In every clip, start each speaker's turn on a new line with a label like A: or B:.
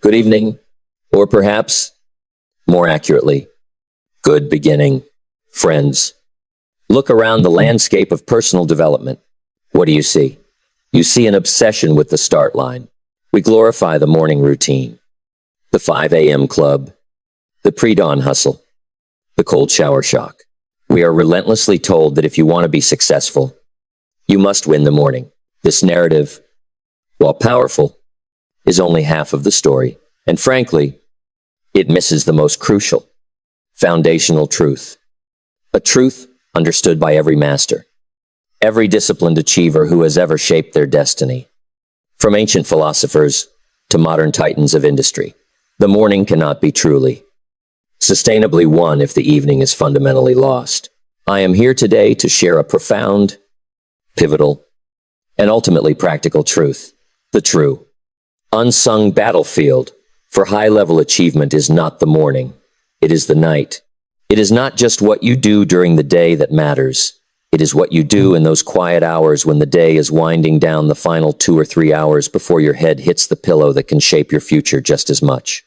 A: good evening, or perhaps, more accurately, good beginning, friends. Look around the landscape of personal development. What do you see? You see an obsession with the start line. We glorify the morning routine, the 5 a.m. club, the pre-dawn hustle, the cold shower shock. We are relentlessly told that if you want to be successful, you must win the morning. This narrative, while powerful, is only half of the story. And frankly, it misses the most crucial, foundational truth. A truth understood by every master, every disciplined achiever who has ever shaped their destiny. From ancient philosophers to modern titans of industry, the morning cannot be truly, sustainably won if the evening is fundamentally lost. I am here today to share a profound, pivotal, and ultimately practical truth. The true, unsung battlefield for high-level achievement is not the morning, it is the night. It is not just what you do during the day that matters. It is what you do in those quiet hours when the day is winding down, the final 2 or 3 hours before your head hits the pillow that can shape your future just as much,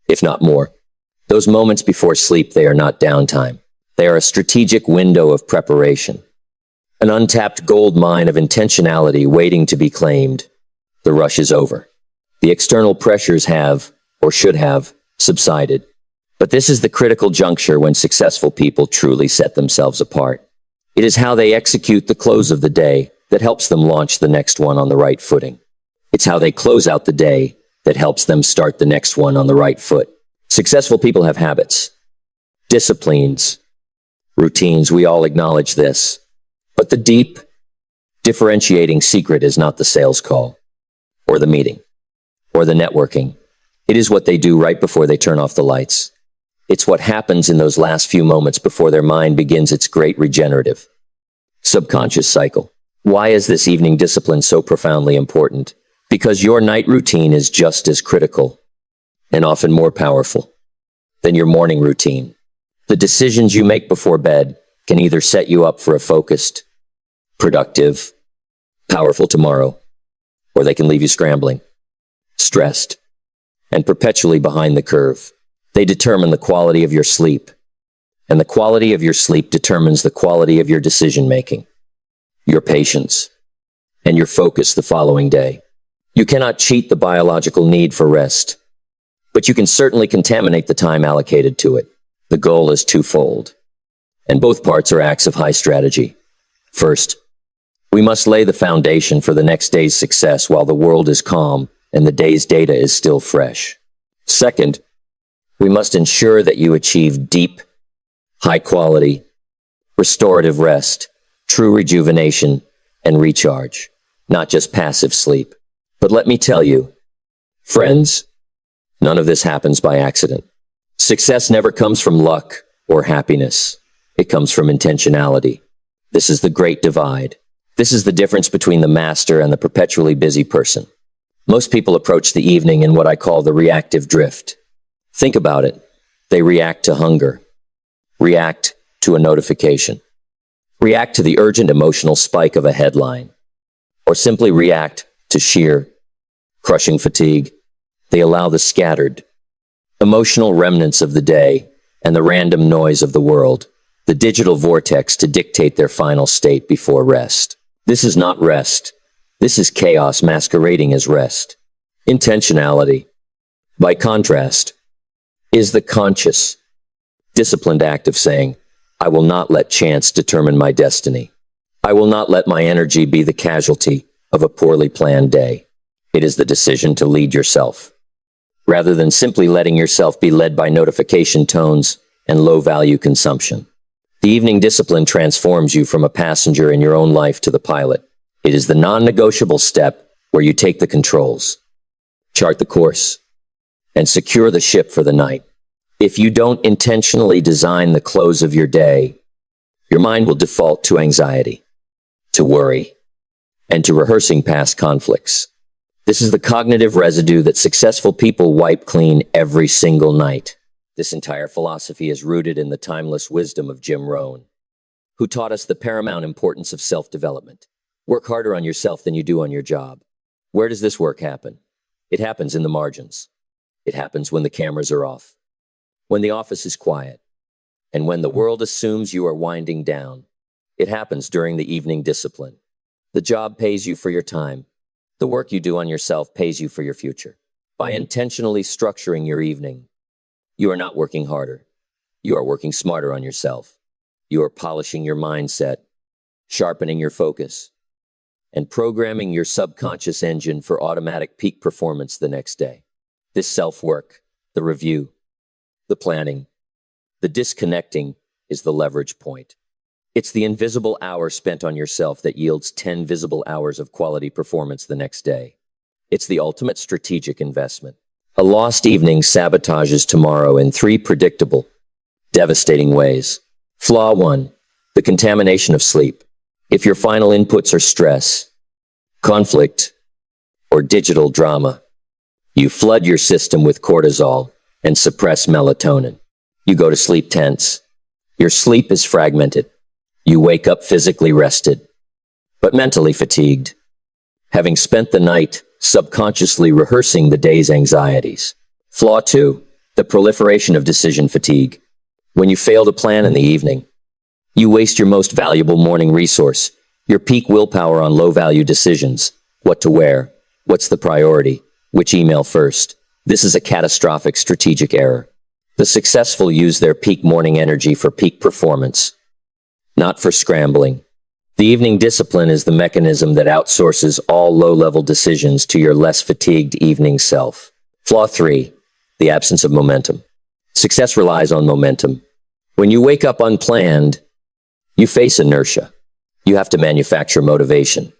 A: if not more. Those moments before sleep, they are not downtime. They are a strategic window of preparation, an untapped gold mine of intentionality waiting to be claimed. The rush is over. The external pressures have, or should have, subsided. But this is the critical juncture when successful people truly set themselves apart. It is how they execute the close of the day that helps them launch the next one on the right footing. It's how they close out the day that helps them start the next one on the right foot. Successful people have habits, disciplines, routines. We all acknowledge this. But the deep, differentiating secret is not the sales call, or the meeting, or the networking. It is what they do right before they turn off the lights. It's what happens in those last few moments before their mind begins its great regenerative, subconscious cycle. Why is this evening discipline so profoundly important? Because your night routine is just as critical, and often more powerful, than your morning routine. The decisions you make before bed can either set you up for a focused, productive, powerful tomorrow, or they can leave you scrambling, stressed, and perpetually behind the curve. They determine the quality of your sleep, and the quality of your sleep determines the quality of your decision-making, your patience, and your focus the following day. You cannot cheat the biological need for rest, but you can certainly contaminate the time allocated to it. The goal is twofold, and both parts are acts of high strategy. First, we must lay the foundation for the next day's success while the world is calm and the day's data is still fresh. Second, we must ensure that you achieve deep, high-quality, restorative rest, true rejuvenation, and recharge, not just passive sleep. But let me tell you, friends, none of this happens by accident. Success never comes from luck or happiness. It comes from intentionality. This is the great divide. This is the difference between the master and the perpetually busy person. Most people approach the evening in what I call the reactive drift. Think about it. They react to hunger, react to a notification, react to the urgent emotional spike of a headline, or simply react to sheer, crushing fatigue. They allow the scattered, emotional remnants of the day and the random noise of the world, the digital vortex, to dictate their final state before rest. This is not rest. This is chaos masquerading as rest. Intentionality, by contrast, is the conscious, disciplined act of saying, I will not let chance determine my destiny. I will not let my energy be the casualty of a poorly planned day. It is the decision to lead yourself, rather than simply letting yourself be led by notification tones and low-value consumption. The evening discipline transforms you from a passenger in your own life to the pilot. It is the non-negotiable step where you take the controls, chart the course, and secure the ship for the night. If you don't intentionally design the close of your day, your mind will default to anxiety, to worry, and to rehearsing past conflicts. This is the cognitive residue that successful people wipe clean every single night. This entire philosophy is rooted in the timeless wisdom of Jim Rohn, who taught us the paramount importance of self-development. Work harder on yourself than you do on your job. Where does this work happen? It happens in the margins. It happens when the cameras are off, when the office is quiet, and when the world assumes you are winding down. It happens during the evening discipline. The job pays you for your time. The work you do on yourself pays you for your future. By intentionally structuring your evening, you are not working harder. You are working smarter on yourself. You are polishing your mindset, sharpening your focus, and programming your subconscious engine for automatic peak performance the next day. This self-work, the review, the planning, the disconnecting is the leverage point. It's the invisible hour spent on yourself that yields 10 visible hours of quality performance the next day. It's the ultimate strategic investment. A lost evening sabotages tomorrow in 3 predictable, devastating ways. Flaw 1, the contamination of sleep. If your final inputs are stress, conflict, or digital drama, you flood your system with cortisol and suppress melatonin. You go to sleep tense. Your sleep is fragmented. You wake up physically rested, but mentally fatigued, having spent the night subconsciously rehearsing the day's anxieties. Flaw 2, the proliferation of decision fatigue. When you fail to plan in the evening, you waste your most valuable morning resource, your peak willpower on low-value decisions. What to wear, what's the priority, which email first. This is a catastrophic strategic error. The successful use their peak morning energy for peak performance, not for scrambling. The evening discipline is the mechanism that outsources all low-level decisions to your less fatigued evening self. Flaw 3, the absence of momentum. Success relies on momentum. When you wake up unplanned, you face inertia. You have to manufacture motivation.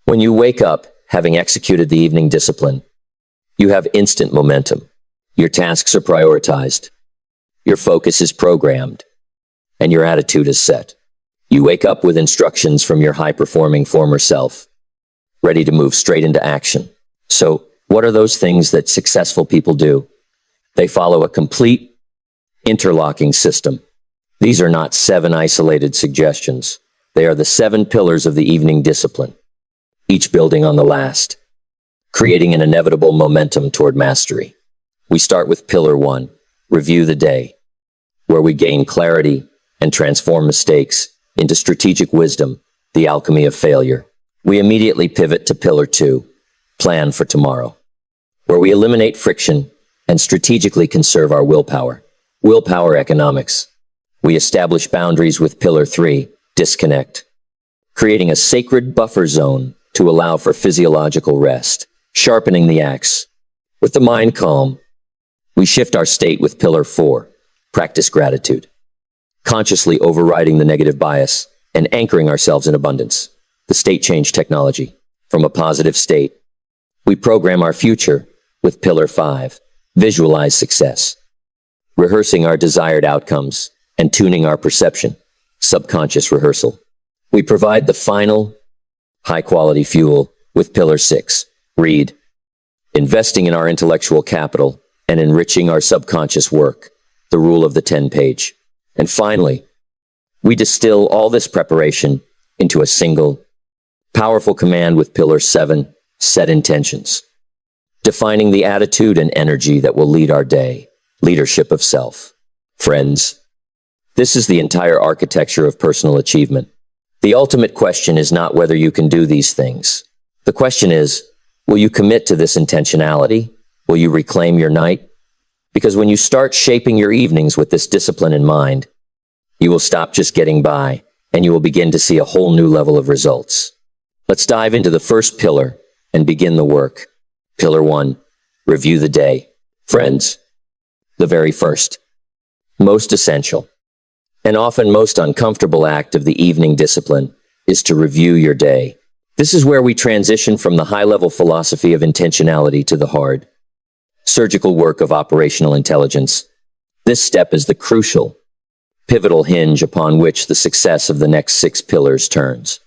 A: When you wake up, having executed the evening discipline, you have instant momentum. Your tasks are prioritized. Your focus is programmed. And your attitude is set. You wake up with instructions from your high-performing former self, ready to move straight into action. So, what are those things that successful people do? They follow a complete, interlocking system. These are not 7 isolated suggestions. They are the 7 pillars of the evening discipline, each building on the last, creating an inevitable momentum toward mastery. We start with Pillar 1, review the day, where we gain clarity and transform mistakes into strategic wisdom, the alchemy of failure. We immediately pivot to Pillar 2, plan for tomorrow, where we eliminate friction and strategically conserve our willpower. Willpower Economics. We establish boundaries with Pillar 3, disconnect, creating a sacred buffer zone to allow for physiological rest. Sharpening the axe. With the mind calm, we shift our state with Pillar 4, practice gratitude, consciously overriding the negative bias and anchoring ourselves in abundance. The state change technology. From a positive state, we program our future with Pillar 5, visualize success, rehearsing our desired outcomes and tuning our perception, subconscious rehearsal. We provide the final, high-quality fuel with Pillar 6, read, investing in our intellectual capital and enriching our subconscious work, the rule of the 10-page. And finally, we distill all this preparation into a single, powerful command with Pillar 7, set intentions, defining the attitude and energy that will lead our day, leadership of self. Friends, this is the entire architecture of personal achievement. The ultimate question is not whether you can do these things. The question is, will you commit to this intentionality? Will you reclaim your night? Because when you start shaping your evenings with this discipline in mind, you will stop just getting by, and you will begin to see a whole new level of results. Let's dive into the first pillar and begin the work. Pillar 1, review the day. Friends, the very first, most essential, and often most uncomfortable act of the evening discipline is to review your day. This is where we transition from the high-level philosophy of intentionality to the hard, surgical work of operational intelligence. This step is the crucial, pivotal hinge upon which the success of the next 6 pillars turns.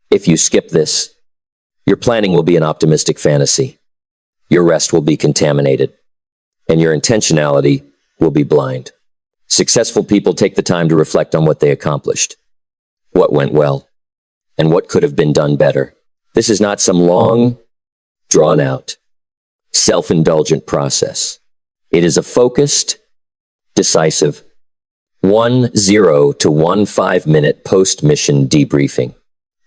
A: If you skip this, your planning will be an optimistic fantasy, your rest will be contaminated, and your intentionality will be blind. Successful people take the time to reflect on what they accomplished, what went well, and what could have been done better. This is not some long, drawn-out, self-indulgent process. It is a focused, decisive, 1-0 to 1-5-minute post-mission debriefing.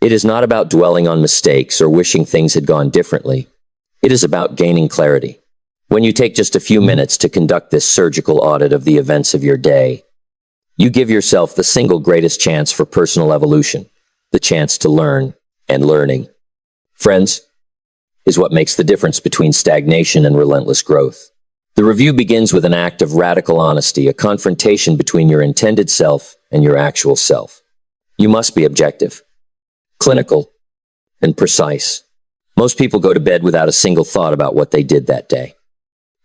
A: It is not about dwelling on mistakes or wishing things had gone differently. It is about gaining clarity. When you take just a few minutes to conduct this surgical audit of the events of your day, you give yourself the single greatest chance for personal evolution, the chance to learn, and learning, friends, is what makes the difference between stagnation and relentless growth. The review begins with an act of radical honesty, a confrontation between your intended self and your actual self. You must be objective, clinical, and precise. Most people go to bed without a single thought about what they did that day,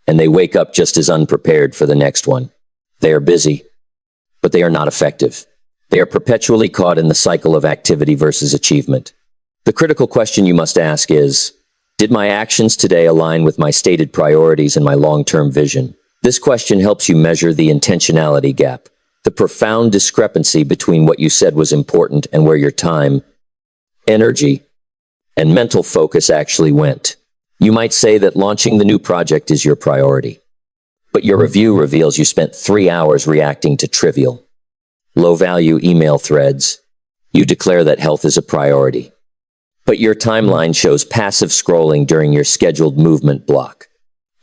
A: and they wake up just as unprepared for the next one. They are busy, but they are not effective. They are perpetually caught in the cycle of activity versus achievement. The critical question you must ask is, did my actions today align with my stated priorities and my long-term vision? This question helps you measure the intentionality gap, the profound discrepancy between what you said was important and where your time, energy, and mental focus actually went. You might say that launching the new project is your priority, but your review reveals you spent 3 hours reacting to trivial, low-value email threads. You declare that health is a priority, but your timeline shows passive scrolling during your scheduled movement block.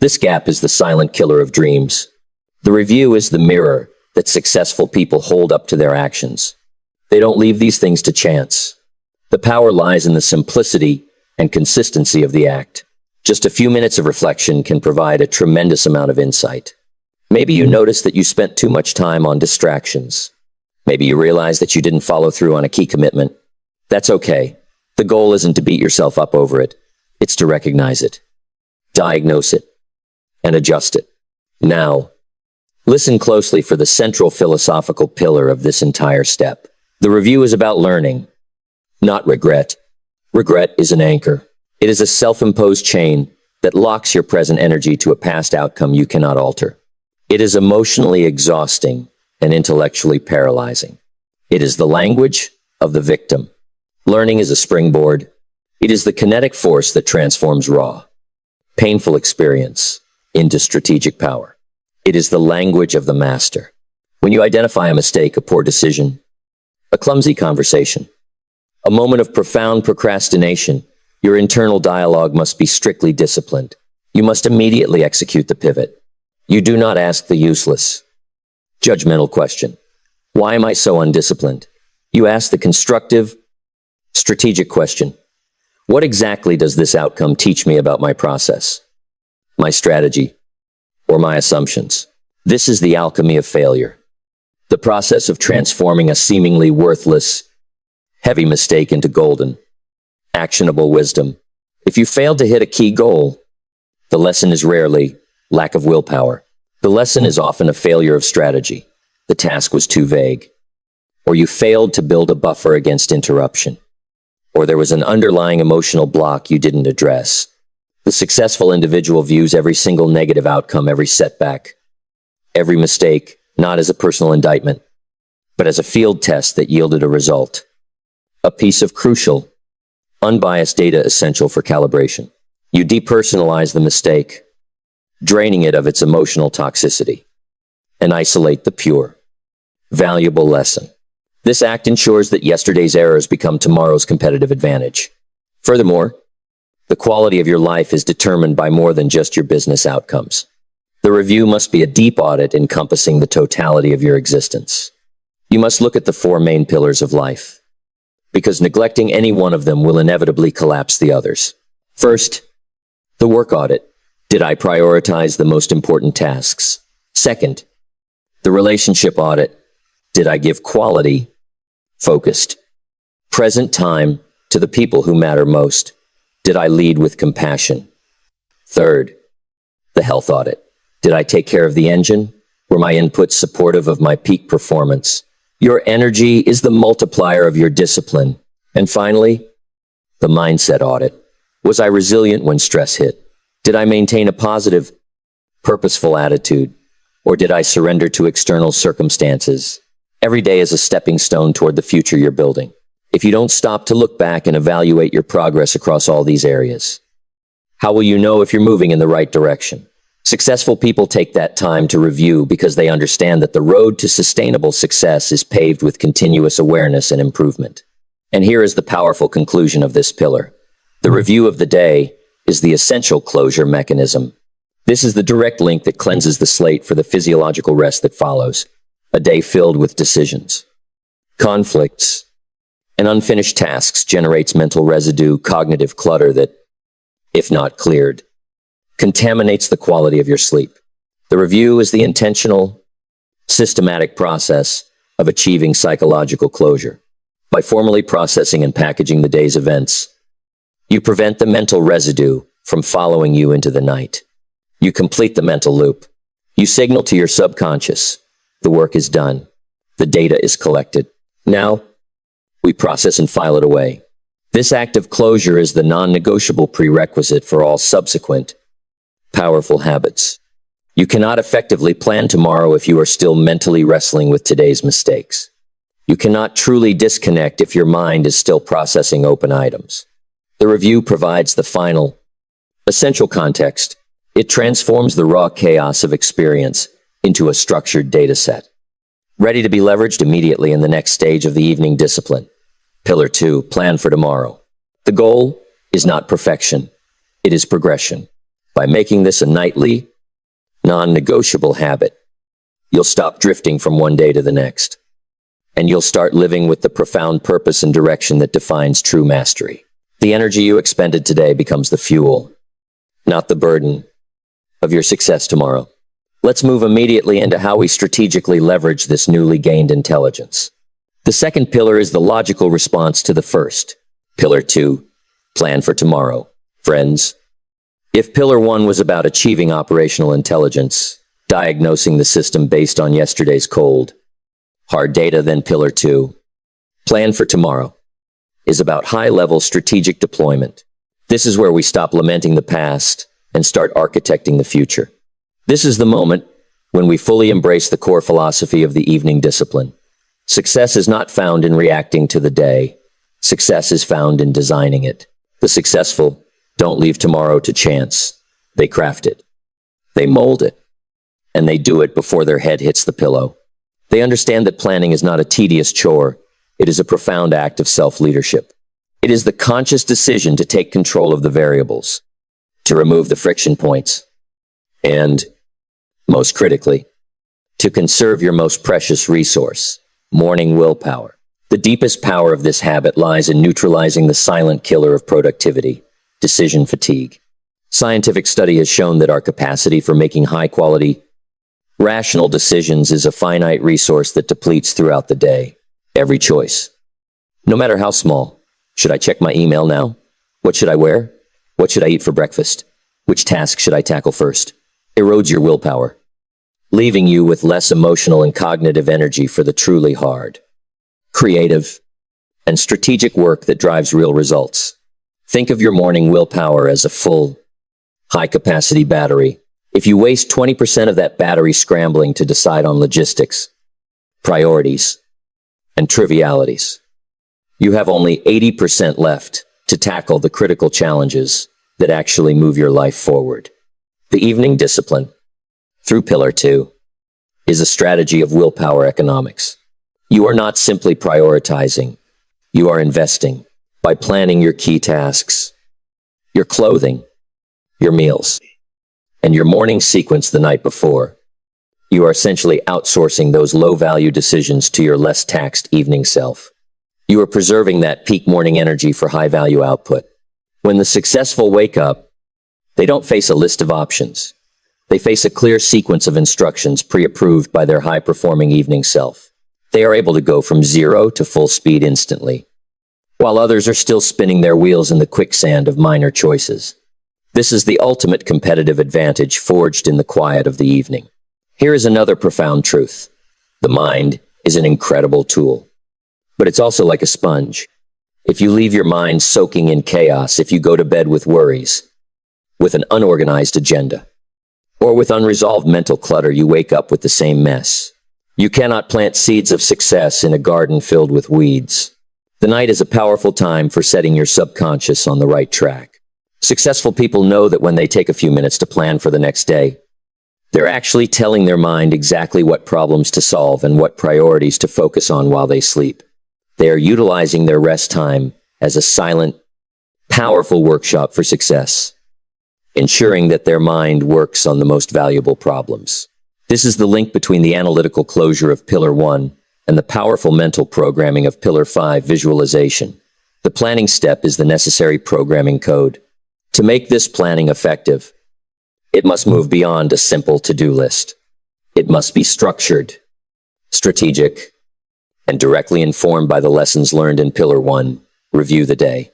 A: This gap is the silent killer of dreams. The review is the mirror that successful people hold up to their actions. They don't leave these things to chance. The power lies in the simplicity and consistency of the act. Just a few minutes of reflection can provide a tremendous amount of insight. Maybe you notice that you spent too much time on distractions. Maybe you realize that you didn't follow through on a key commitment. That's okay. The goal isn't to beat yourself up over it. It's to recognize it, diagnose it, and adjust it. Now, listen closely for the central philosophical pillar of this entire step. The review is about learning, not regret. Regret is an anchor. It is a self-imposed chain that locks your present energy to a past outcome you cannot alter. It is emotionally exhausting and intellectually paralyzing. It is the language of the victim. Learning is a springboard. It is the kinetic force that transforms raw, painful experience into strategic power. It is the language of the master. When you identify a mistake, a poor decision, a clumsy conversation, a moment of profound procrastination, your internal dialogue must be strictly disciplined. You must immediately execute the pivot. You do not ask the useless, judgmental question, why am I so undisciplined? You ask the constructive, strategic question, what exactly does this outcome teach me about my process, my strategy, or my assumptions? This is the alchemy of failure, the process of transforming a seemingly worthless, heavy mistake into golden, actionable wisdom. If you fail to hit a key goal, the lesson is rarely lack of willpower. The lesson is often a failure of strategy. The task was too vague, or you failed to build a buffer against interruption, or there was an underlying emotional block you didn't address. The successful individual views every single negative outcome, every setback, every mistake, not as a personal indictment, but as a field test that yielded a result, a piece of crucial, unbiased data essential for calibration. You depersonalize the mistake, draining it of its emotional toxicity, and isolate the pure, valuable lesson. This act ensures that yesterday's errors become tomorrow's competitive advantage. Furthermore, the quality of your life is determined by more than just your business outcomes. The review must be a deep audit encompassing the totality of your existence. You must look at the 4 main pillars of life, because neglecting any one of them will inevitably collapse the others. First, the work audit. Did I prioritize the most important tasks? Second, the relationship audit. Did I give quality, focused, present time to the people who matter most? Did I lead with compassion? Third, the health audit. Did I take care of the engine? Were my inputs supportive of my peak performance? Your energy is the multiplier of your discipline. And finally, the mindset audit. Was I resilient when stress hit? Did I maintain a positive, purposeful attitude? Or did I surrender to external circumstances? Every day is a stepping stone toward the future you're building. If you don't stop to look back and evaluate your progress across all these areas, how will you know if you're moving in the right direction? Successful people take that time to review because they understand that the road to sustainable success is paved with continuous awareness and improvement. And here is the powerful conclusion of this pillar. The review of the day is the essential closure mechanism. This is the direct link that cleanses the slate for the physiological rest that follows. A day filled with decisions, conflicts, and unfinished tasks generates mental residue, cognitive clutter that, if not cleared, contaminates the quality of your sleep. The review is the intentional, systematic process of achieving psychological closure. By formally processing and packaging the day's events, you prevent the mental residue from following you into the night. You complete the mental loop. You signal to your subconscious, the work is done. The data is collected. Now, we process and file it away. This act of closure is the non-negotiable prerequisite for all subsequent, powerful habits. You cannot effectively plan tomorrow if you are still mentally wrestling with today's mistakes. You cannot truly disconnect if your mind is still processing open items. The review provides the final, essential context. It transforms the raw chaos of experience into a structured data set, ready to be leveraged immediately in the next stage of the evening discipline. Pillar 2, plan for tomorrow. The goal is not perfection, it is progression. By making this a nightly, non-negotiable habit, you'll stop drifting from one day to the next, and you'll start living with the profound purpose and direction that defines true mastery. The energy you expended today becomes the fuel, not the burden, of your success tomorrow. Let's move immediately into how we strategically leverage this newly gained intelligence. The second pillar is the logical response to the first. Pillar 2, plan for tomorrow. Friends, if Pillar 1 was about achieving operational intelligence, diagnosing the system based on yesterday's cold, hard data, then Pillar 2, plan for tomorrow, is about high-level strategic deployment. This is where we stop lamenting the past and start architecting the future. This is the moment when we fully embrace the core philosophy of the evening discipline. Success is not found in reacting to the day. Success is found in designing it. The successful don't leave tomorrow to chance. They craft it. They mold it. And they do it before their head hits the pillow. They understand that planning is not a tedious chore. It is a profound act of self-leadership. It is the conscious decision to take control of the variables, to remove the friction points, and, most critically, to conserve your most precious resource, morning willpower. The deepest power of this habit lies in neutralizing the silent killer of productivity, decision fatigue. Scientific study has shown that our capacity for making high-quality, rational decisions is a finite resource that depletes throughout the day. Every choice, no matter how small. Should I check my email now? What should I wear? What should I eat for breakfast? Which task should I tackle first? Erodes your willpower, leaving you with less emotional and cognitive energy for the truly hard, creative, and strategic work that drives real results. Think of your morning willpower as a full, high-capacity battery. If you waste 20% of that battery scrambling to decide on logistics, priorities, and trivialities, you have only 80% left to tackle the critical challenges that actually move your life forward. The evening discipline, through Pillar 2, is a strategy of willpower economics. You are not simply prioritizing, you are investing. By planning your key tasks, your clothing, your meals, and your morning sequence the night before, you are essentially outsourcing those low-value decisions to your less taxed evening self. You are preserving that peak morning energy for high-value output. When the successful wake up, they don't face a list of options. They face a clear sequence of instructions pre-approved by their high-performing evening self. They are able to go from 0 to full speed instantly, while others are still spinning their wheels in the quicksand of minor choices. This is the ultimate competitive advantage forged in the quiet of the evening. Here is another profound truth. The mind is an incredible tool, but it's also like a sponge. If you leave your mind soaking in chaos, if you go to bed with worries, with an unorganized agenda, or with unresolved mental clutter, you wake up with the same mess. You cannot plant seeds of success in a garden filled with weeds. The night is a powerful time for setting your subconscious on the right track. Successful people know that when they take a few minutes to plan for the next day, They're actually telling their mind exactly what problems to solve and what priorities to focus on while they sleep. They are utilizing their rest time as a silent, powerful workshop for success, ensuring that their mind works on the most valuable problems. This is the link between the analytical closure of Pillar 1 and the powerful mental programming of Pillar 5, visualization. The planning step is the necessary programming code. To make this planning effective, it must move beyond a simple to-do list. It must be structured, strategic, and directly informed by the lessons learned in Pillar 1, review the day.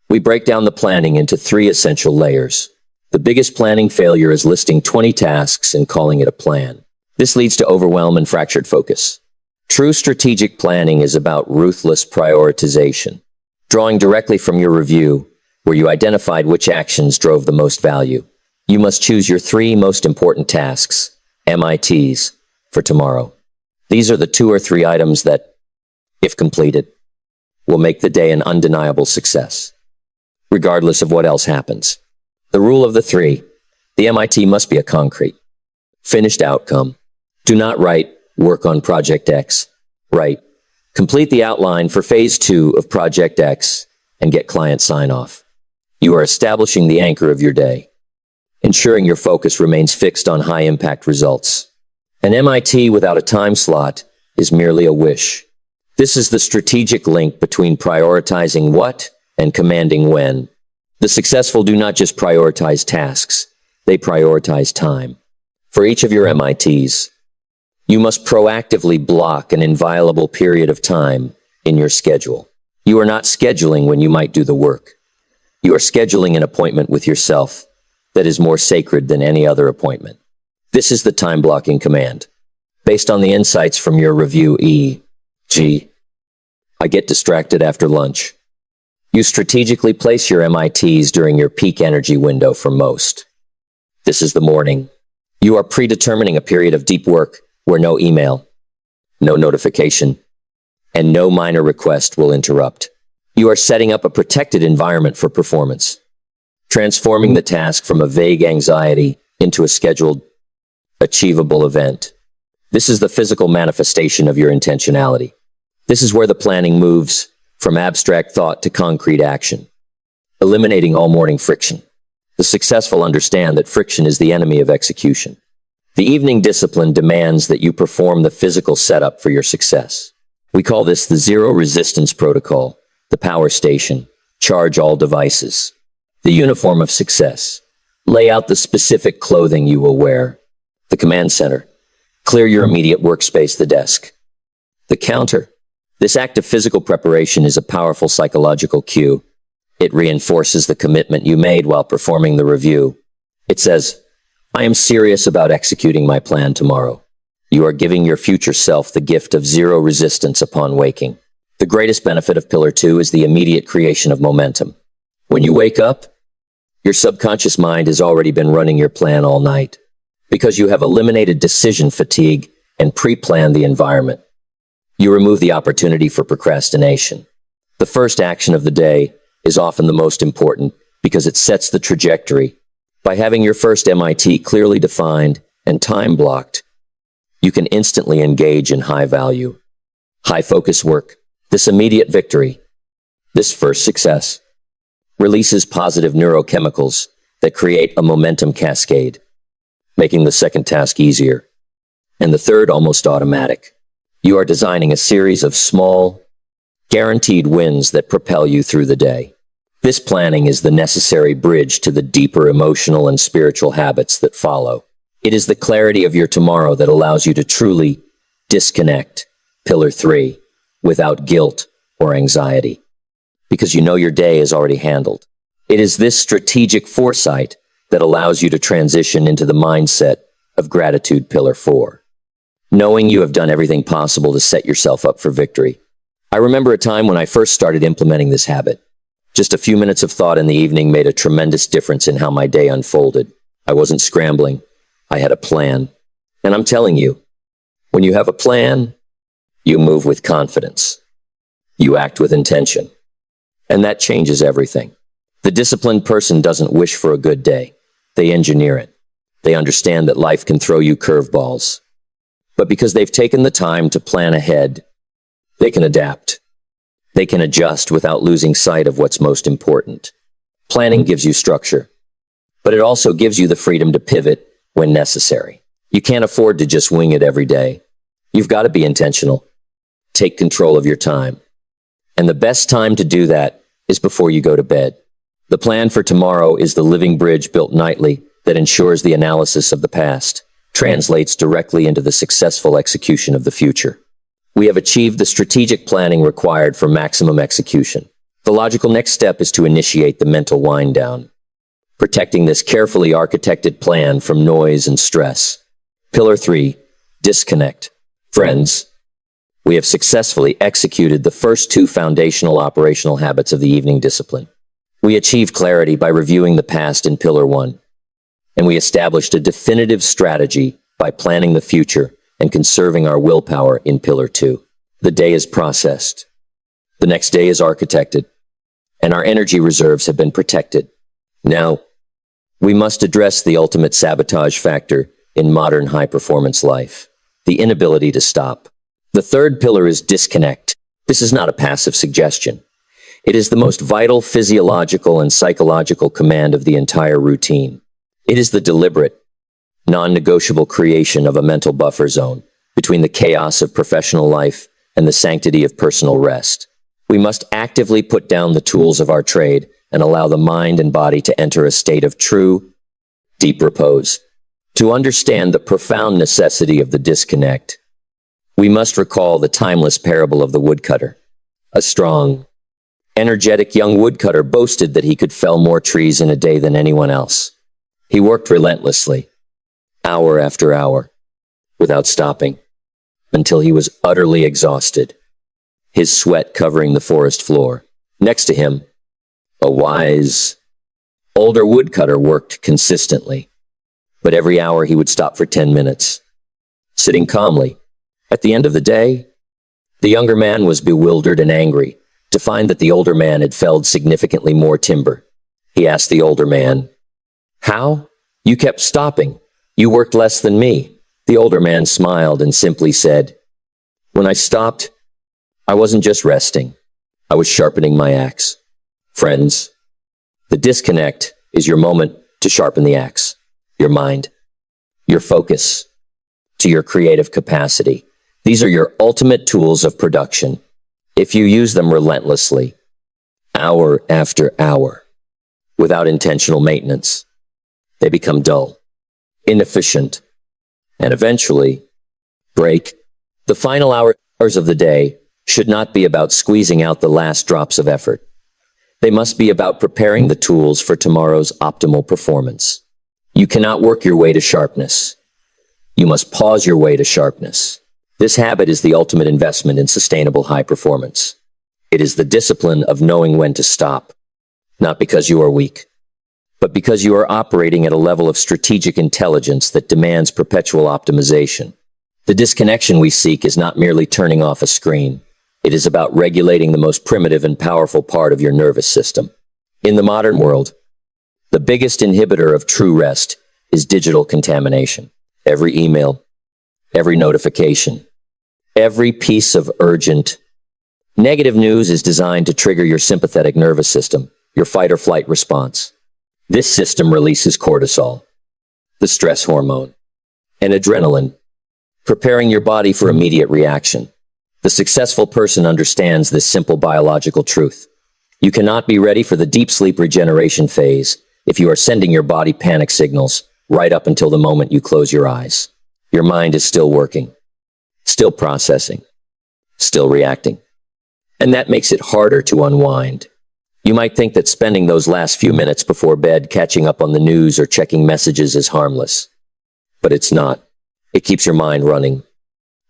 A: We break down the planning into 3 essential layers. The biggest planning failure is listing 20 tasks and calling it a plan. This leads to overwhelm and fractured focus. True strategic planning is about ruthless prioritization, drawing directly from your review, where you identified which actions drove the most value. You must choose your 3 most important tasks, MITs, for tomorrow. These are the 2 or 3 items that, if completed, will make the day an undeniable success, regardless of what else happens. The rule of the 3, the MIT must be a concrete, finished outcome. Do not write, work on Project X. Write, complete the outline for Phase 2 of Project X and get client sign-off. You are establishing the anchor of your day, ensuring your focus remains fixed on high-impact results. An MIT without a time slot is merely a wish. This is the strategic link between prioritizing what and commanding when. The successful do not just prioritize tasks, they prioritize time. For each of your MITs, you must proactively block an inviolable period of time in your schedule. You are not scheduling when you might do the work. You are scheduling an appointment with yourself that is more sacred than any other appointment. This is the time blocking command. Based on the insights from your review, e.g., I get distracted after lunch. You strategically place your MITs during your peak energy window for most. This is the morning. You are predetermining a period of deep work where no email, no notification, and no minor request will interrupt. You are setting up a protected environment for performance, transforming the task from a vague anxiety into a scheduled, achievable event. This is the physical manifestation of your intentionality. This is where the planning moves from abstract thought to concrete action, eliminating all morning friction. The successful understand that friction is the enemy of execution. The evening discipline demands that you perform the physical setup for your success. We call this the zero resistance protocol, the power station, charge all devices. The uniform of success. Lay out the specific clothing you will wear. The command center. Clear your immediate workspace, the desk. The counter. This act of physical preparation is a powerful psychological cue. It reinforces the commitment you made while performing the review. It says, I am serious about executing my plan tomorrow. You are giving your future self the gift of zero resistance upon waking. The greatest benefit of Pillar 2 is the immediate creation of momentum. When you wake up, your subconscious mind has already been running your plan all night, because you have eliminated decision fatigue and pre-planned the environment. You remove the opportunity for procrastination. The first action of the day is often the most important because it sets the trajectory. By having your first MIT clearly defined and time-blocked, you can instantly engage in high-value, high-focus work. This immediate victory, this first success, releases positive neurochemicals that create a momentum cascade, making the second task easier, and the third almost automatic. You are designing a series of small, guaranteed wins that propel you through the day. This planning is the necessary bridge to the deeper emotional and spiritual habits that follow. It is the clarity of your tomorrow that allows you to truly disconnect, Pillar 3, without guilt or anxiety, because you know your day is already handled. It is this strategic foresight that allows you to transition into the mindset of gratitude, Pillar 4, knowing you have done everything possible to set yourself up for victory. I remember a time when I first started implementing this habit. Just a few minutes of thought in the evening made a tremendous difference in how my day unfolded. I wasn't scrambling. I had a plan. And I'm telling you, when you have a plan, you move with confidence. You act with intention. And that changes everything. The disciplined person doesn't wish for a good day. They engineer it. They understand that life can throw you curveballs. But because they've taken the time to plan ahead, they can adapt. They can adjust without losing sight of what's most important. Planning gives you structure, but it also gives you the freedom to pivot when necessary. You can't afford to just wing it every day. You've got to be intentional. Take control of your time. And the best time to do that is before you go to bed. The plan for tomorrow is the living bridge built nightly that ensures the analysis of the past translates directly into the successful execution of the future. We have achieved the strategic planning required for maximum execution. The logical next step is to initiate the mental wind down, protecting this carefully architected plan from noise and stress. Pillar 3, disconnect. Friends, we have successfully executed the first 2 foundational operational habits of the evening discipline. We achieved clarity by reviewing the past in Pillar 1, and we established a definitive strategy by planning the future and conserving our willpower in Pillar 2. The day is processed. The next day is architected, and our energy reserves have been protected. Now, we must address the ultimate sabotage factor in modern high-performance life, the inability to stop. The third pillar is disconnect. This is not a passive suggestion. It is the most vital physiological and psychological command of the entire routine. It is the deliberate, non-negotiable creation of a mental buffer zone between the chaos of professional life and the sanctity of personal rest. We must actively put down the tools of our trade and allow the mind and body to enter a state of true, deep repose. To understand the profound necessity of the disconnect, we must recall the timeless parable of the woodcutter. A strong, energetic young woodcutter boasted that he could fell more trees in a day than anyone else. He worked relentlessly, hour after hour, without stopping, until he was utterly exhausted, his sweat covering the forest floor. Next to him, a wise, older woodcutter worked consistently, but every hour he would stop for 10 minutes, sitting calmly. At the end of the day, the younger man was bewildered and angry to find that the older man had felled significantly more timber. He asked the older man, "How? You kept stopping. You worked less than me." The older man smiled and simply said, "When I stopped, I wasn't just resting. I was sharpening my axe." Friends, the disconnect is your moment to sharpen the axe, your mind, your focus, to your creative capacity. These are your ultimate tools of production. If you use them relentlessly, hour after hour, without intentional maintenance, they become dull, inefficient, and eventually break. The final hours of the day should not be about squeezing out the last drops of effort. They must be about preparing the tools for tomorrow's optimal performance. You cannot work your way to sharpness. You must pause your way to sharpness. This habit is the ultimate investment in sustainable high performance. It is the discipline of knowing when to stop, not because you are weak, but because you are operating at a level of strategic intelligence that demands perpetual optimization. The disconnection we seek is not merely turning off a screen. It is about regulating the most primitive and powerful part of your nervous system. In the modern world, the biggest inhibitor of true rest is digital contamination. Every email, every notification, every piece of urgent, negative news is designed to trigger your sympathetic nervous system, your fight or flight response. This system releases cortisol, the stress hormone, and adrenaline, preparing your body for immediate reaction. The successful person understands this simple biological truth. You cannot be ready for the deep sleep regeneration phase if you are sending your body panic signals right up until the moment you close your eyes. Your mind is still working, still processing, still reacting. And that makes it harder to unwind. You might think that spending those last few minutes before bed catching up on the news or checking messages is harmless. But it's not. It keeps your mind running.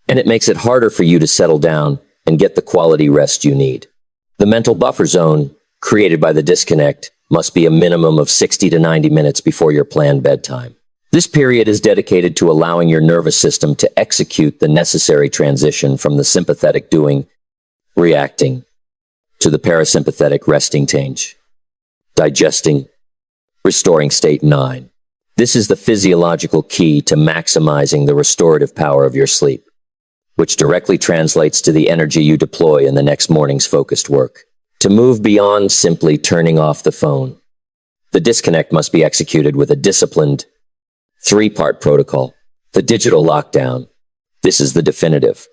A: And it makes it harder for you to settle down and get the quality rest you need. The mental buffer zone, created by the disconnect, must be a minimum of 60 to 90 minutes before your planned bedtime. This period is dedicated to allowing your nervous system to execute the necessary transition from the sympathetic doing, reacting, to the parasympathetic resting stage, digesting, restoring state 9. This is the physiological key to maximizing the restorative power of your sleep, which directly translates to the energy you deploy in the next morning's focused work. To move beyond simply turning off the phone, the disconnect must be executed with a disciplined, three-part protocol. The digital lockdown. This is the definitive,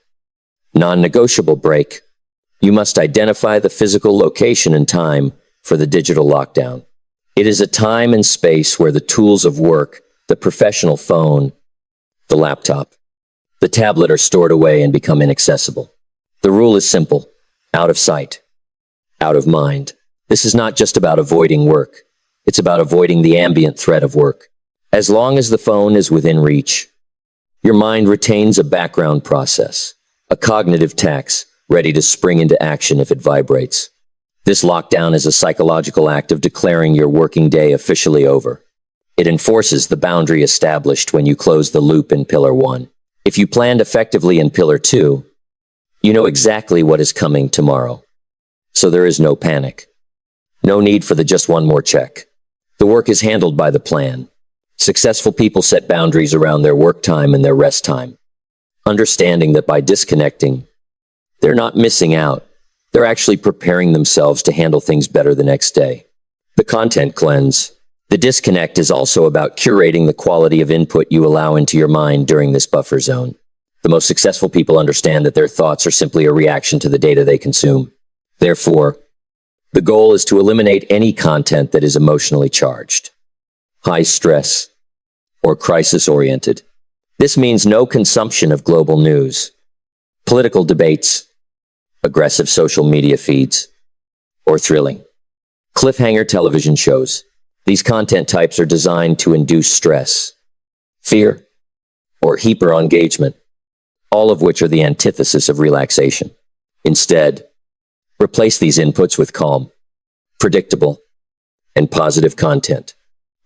A: non-negotiable break. You must identify the physical location and time for the digital lockdown. It is a time and space where the tools of work, the professional phone, the laptop, the tablet are stored away and become inaccessible. The rule is simple: out of sight, out of mind. This is not just about avoiding work. It's about avoiding the ambient threat of work. As long as the phone is within reach, your mind retains a background process, a cognitive tax, ready to spring into action if it vibrates. This lockdown is a psychological act of declaring your working day officially over. It enforces the boundary established when you close the loop in Pillar 1. If you planned effectively in Pillar 2, you know exactly what is coming tomorrow. So there is no panic. No need for the just one more check. The work is handled by the plan. Successful people set boundaries around their work time and their rest time, understanding that by disconnecting, they're not missing out. They're actually preparing themselves to handle things better the next day. The content cleanse. The disconnect is also about curating the quality of input you allow into your mind during this buffer zone. The most successful people understand that their thoughts are simply a reaction to the data they consume. Therefore, the goal is to eliminate any content that is emotionally charged, high stress, or crisis-oriented. This means no consumption of global news, political debates, aggressive social media feeds, or thrilling cliffhanger television shows. These content types are designed to induce stress, fear, or hyper-engagement, all of which are the antithesis of relaxation. Instead, replace these inputs with calm, predictable, and positive content.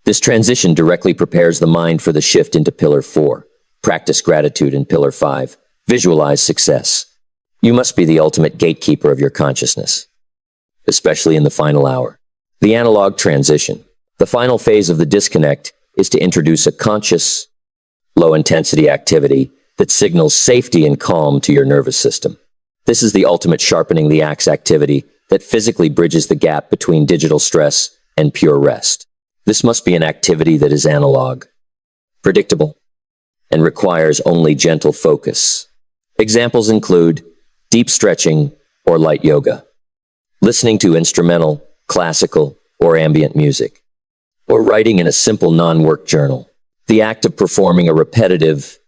A: This transition directly prepares the mind for the shift into Pillar 4. Practice gratitude in Pillar 5. Visualize success. You must be the ultimate gatekeeper of your consciousness, especially in the final hour. The analog transition. The final phase of the disconnect is to introduce a conscious, low-intensity activity that signals safety and calm to your nervous system. This is the ultimate sharpening the axe activity that physically bridges the gap between digital stress and pure rest. This must be an activity that is analog, predictable, and requires only gentle focus. Examples include deep stretching or light yoga, listening to instrumental, classical, or ambient music, or writing in a simple non-work journal. The act of performing a repetitive,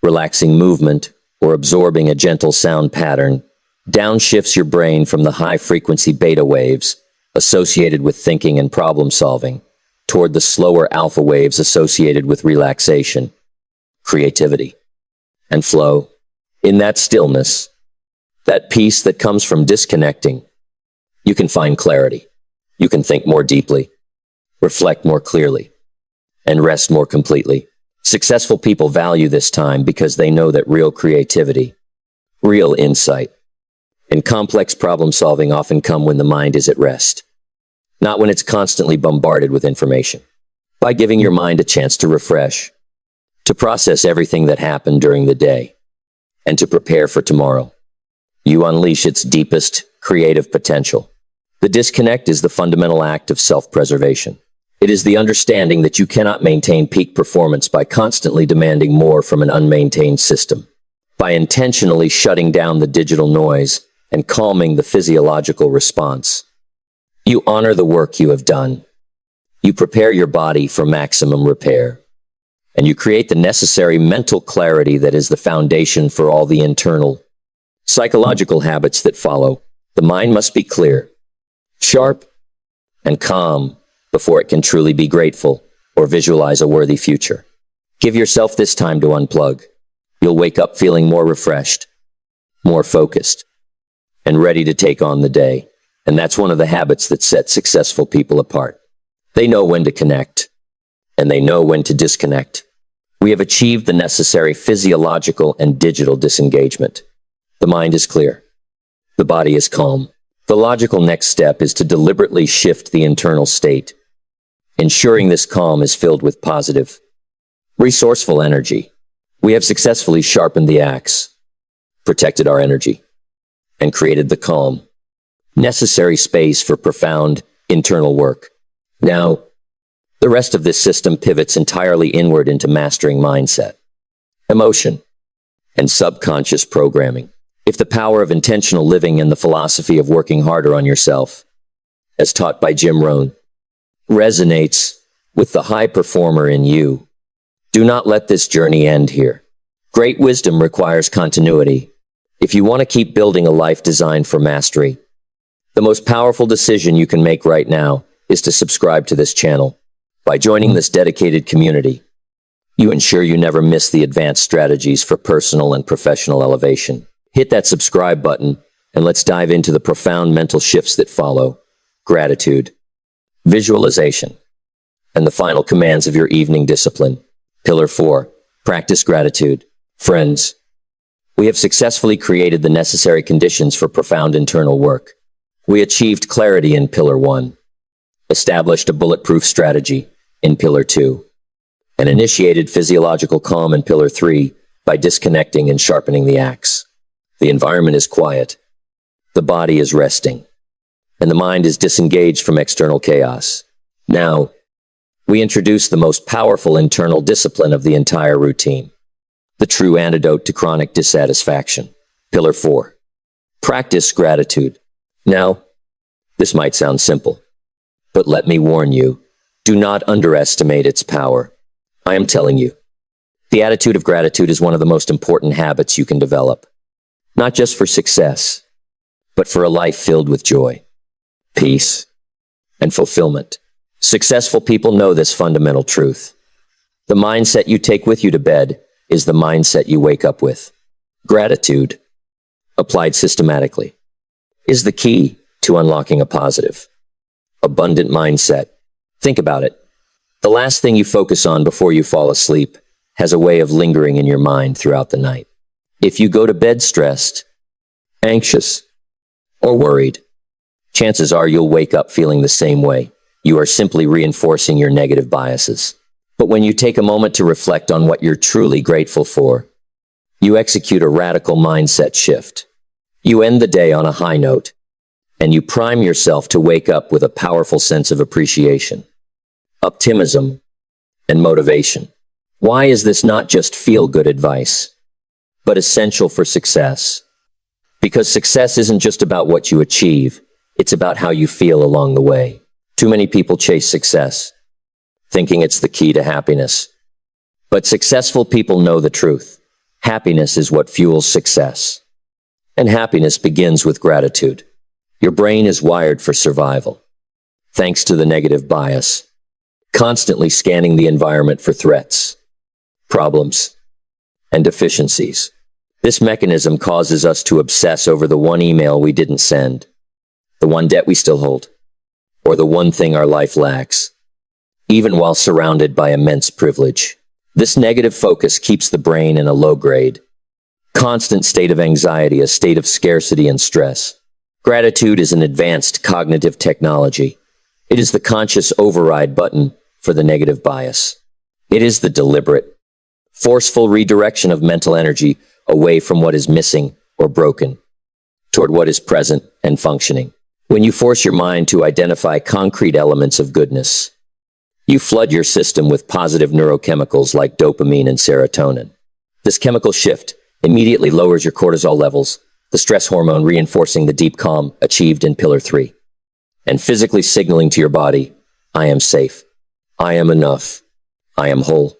A: relaxing movement or absorbing a gentle sound pattern downshifts your brain from the high-frequency beta waves associated with thinking and problem-solving toward the slower alpha waves associated with relaxation, creativity, and flow. In that stillness, that peace that comes from disconnecting, you can find clarity. You can think more deeply, reflect more clearly, and rest more completely. Successful people value this time because they know that real creativity, real insight, and complex problem-solving often come when the mind is at rest, not when it's constantly bombarded with information. By giving your mind a chance to refresh, to process everything that happened during the day, and to prepare for tomorrow, you unleash its deepest creative potential. The disconnect is the fundamental act of self-preservation. It is the understanding that you cannot maintain peak performance by constantly demanding more from an unmaintained system. By intentionally shutting down the digital noise and calming the physiological response, you honor the work you have done. You prepare your body for maximum repair, and you create the necessary mental clarity that is the foundation for all the internal, psychological habits that follow. The mind must be clear, sharp, and calm before it can truly be grateful or visualize a worthy future. Give yourself this time to unplug. You'll wake up feeling more refreshed, more focused, and ready to take on the day. And that's one of the habits that set successful people apart. They know when to connect, and they know when to disconnect. We have achieved the necessary physiological and digital disengagement. The mind is clear. The body is calm. The logical next step is to deliberately shift the internal state, ensuring this calm is filled with positive, resourceful energy. We have successfully sharpened the axe, protected our energy, and created the calm, necessary space for profound internal work. Now, the rest of this system pivots entirely inward into mastering mindset, emotion, and subconscious programming. If the power of intentional living and the philosophy of working harder on yourself, as taught by Jim Rohn, resonates with the high performer in you, do not let this journey end here. Great wisdom requires continuity. If you want to keep building a life designed for mastery, the most powerful decision you can make right now is to subscribe to this channel. By joining this dedicated community, you ensure you never miss the advanced strategies for personal and professional elevation. Hit that subscribe button, and let's dive into the profound mental shifts that follow: gratitude, visualization, and the final commands of your evening discipline. Pillar 4, practice gratitude. Friends, we have successfully created the necessary conditions for profound internal work. We achieved clarity in Pillar 1, established a bulletproof strategy in Pillar 2, and initiated physiological calm in Pillar 3 by disconnecting and sharpening the axe. The environment is quiet, the body is resting, and the mind is disengaged from external chaos. Now, we introduce the most powerful internal discipline of the entire routine, the true antidote to chronic dissatisfaction. Pillar 4, practice gratitude. Now, this might sound simple, but let me warn you, do not underestimate its power. I am telling you, the attitude of gratitude is one of the most important habits you can develop, not just for success, but for a life filled with joy, peace, and fulfillment. Successful people know this fundamental truth. The mindset you take with you to bed is the mindset you wake up with. Gratitude, applied systematically, is the key to unlocking a positive, abundant mindset. Think about it. The last thing you focus on before you fall asleep has a way of lingering in your mind throughout the night. If you go to bed stressed, anxious, or worried, chances are you'll wake up feeling the same way. You are simply reinforcing your negative biases. But when you take a moment to reflect on what you're truly grateful for, you execute a radical mindset shift. You end the day on a high note, and you prime yourself to wake up with a powerful sense of appreciation, optimism, and motivation. Why is this not just feel-good advice, but essential for success? Because success isn't just about what you achieve, it's about how you feel along the way. Too many people chase success, thinking it's the key to happiness. But successful people know the truth. Happiness is what fuels success. And happiness begins with gratitude. Your brain is wired for survival, thanks to the negative bias, constantly scanning the environment for threats, problems, and deficiencies. This mechanism causes us to obsess over the one email we didn't send, the one debt we still hold, or the one thing our life lacks, even while surrounded by immense privilege. This negative focus keeps the brain in a low grade, constant state of anxiety, a state of scarcity and stress. Gratitude is an advanced cognitive technology. It is the conscious override button for the negative bias. It is the deliberate, forceful redirection of mental energy away from what is missing or broken toward what is present and functioning. When you force your mind to identify concrete elements of goodness, you flood your system with positive neurochemicals like dopamine and serotonin. This chemical shift immediately lowers your cortisol levels, the stress hormone, reinforcing the deep calm achieved in Pillar 3, and physically signaling to your body, I am safe, I am enough, I am whole.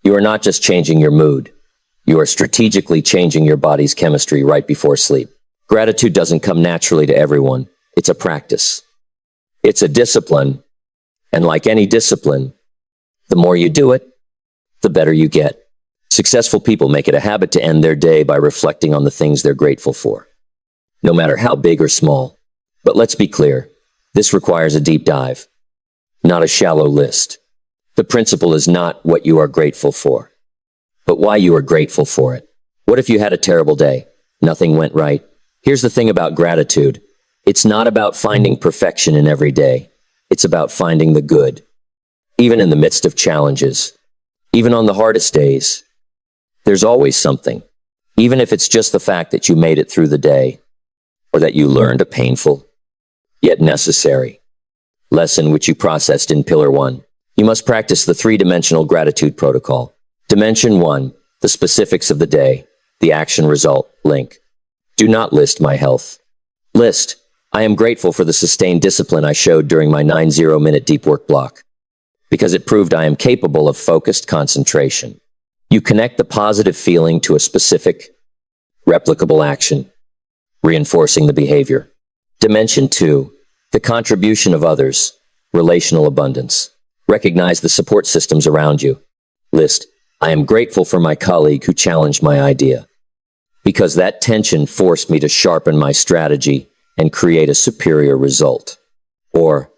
A: You are not just changing your mood, you are strategically changing your body's chemistry right before sleep. Gratitude doesn't come naturally to everyone. It's a practice. It's a discipline. And like any discipline, the more you do it, the better you get. Successful people make it a habit to end their day by reflecting on the things they're grateful for, no matter how big or small. But let's be clear, this requires a deep dive, not a shallow list. The principle is not what you are grateful for, but why you are grateful for it. What if you had a terrible day? Nothing went right. Here's the thing about gratitude. It's not about finding perfection in every day. It's about finding the good, even in the midst of challenges, even on the hardest days. There's always something, even if it's just the fact that you made it through the day, or that you learned a painful, yet necessary, lesson which you processed in Pillar 1. You must practice the three-dimensional gratitude protocol. Dimension 1, the specifics of the day, the action result, link. Do not list my health. List, I am grateful for the sustained discipline I showed during my 90-minute deep work block, because it proved I am capable of focused concentration. You connect the positive feeling to a specific, replicable action, reinforcing the behavior. Dimension 2, the contribution of others, relational abundance. Recognize the support systems around you. List, I am grateful for my colleague who challenged my idea, because that tension forced me to sharpen my strategy and create a superior result. Or,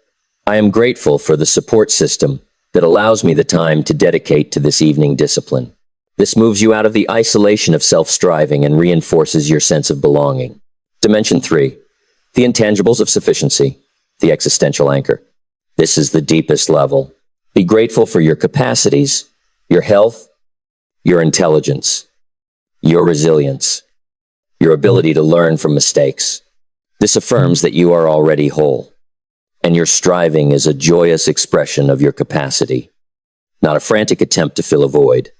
A: I am grateful for the support system that allows me the time to dedicate to this evening discipline. This moves you out of the isolation of self-striving and reinforces your sense of belonging. Dimension 3, the intangibles of sufficiency, the existential anchor. This is the deepest level. Be grateful for your capacities, your health, your intelligence, your resilience, your ability to learn from mistakes. This affirms that you are already whole, and your striving is a joyous expression of your capacity, not a frantic attempt to fill a void.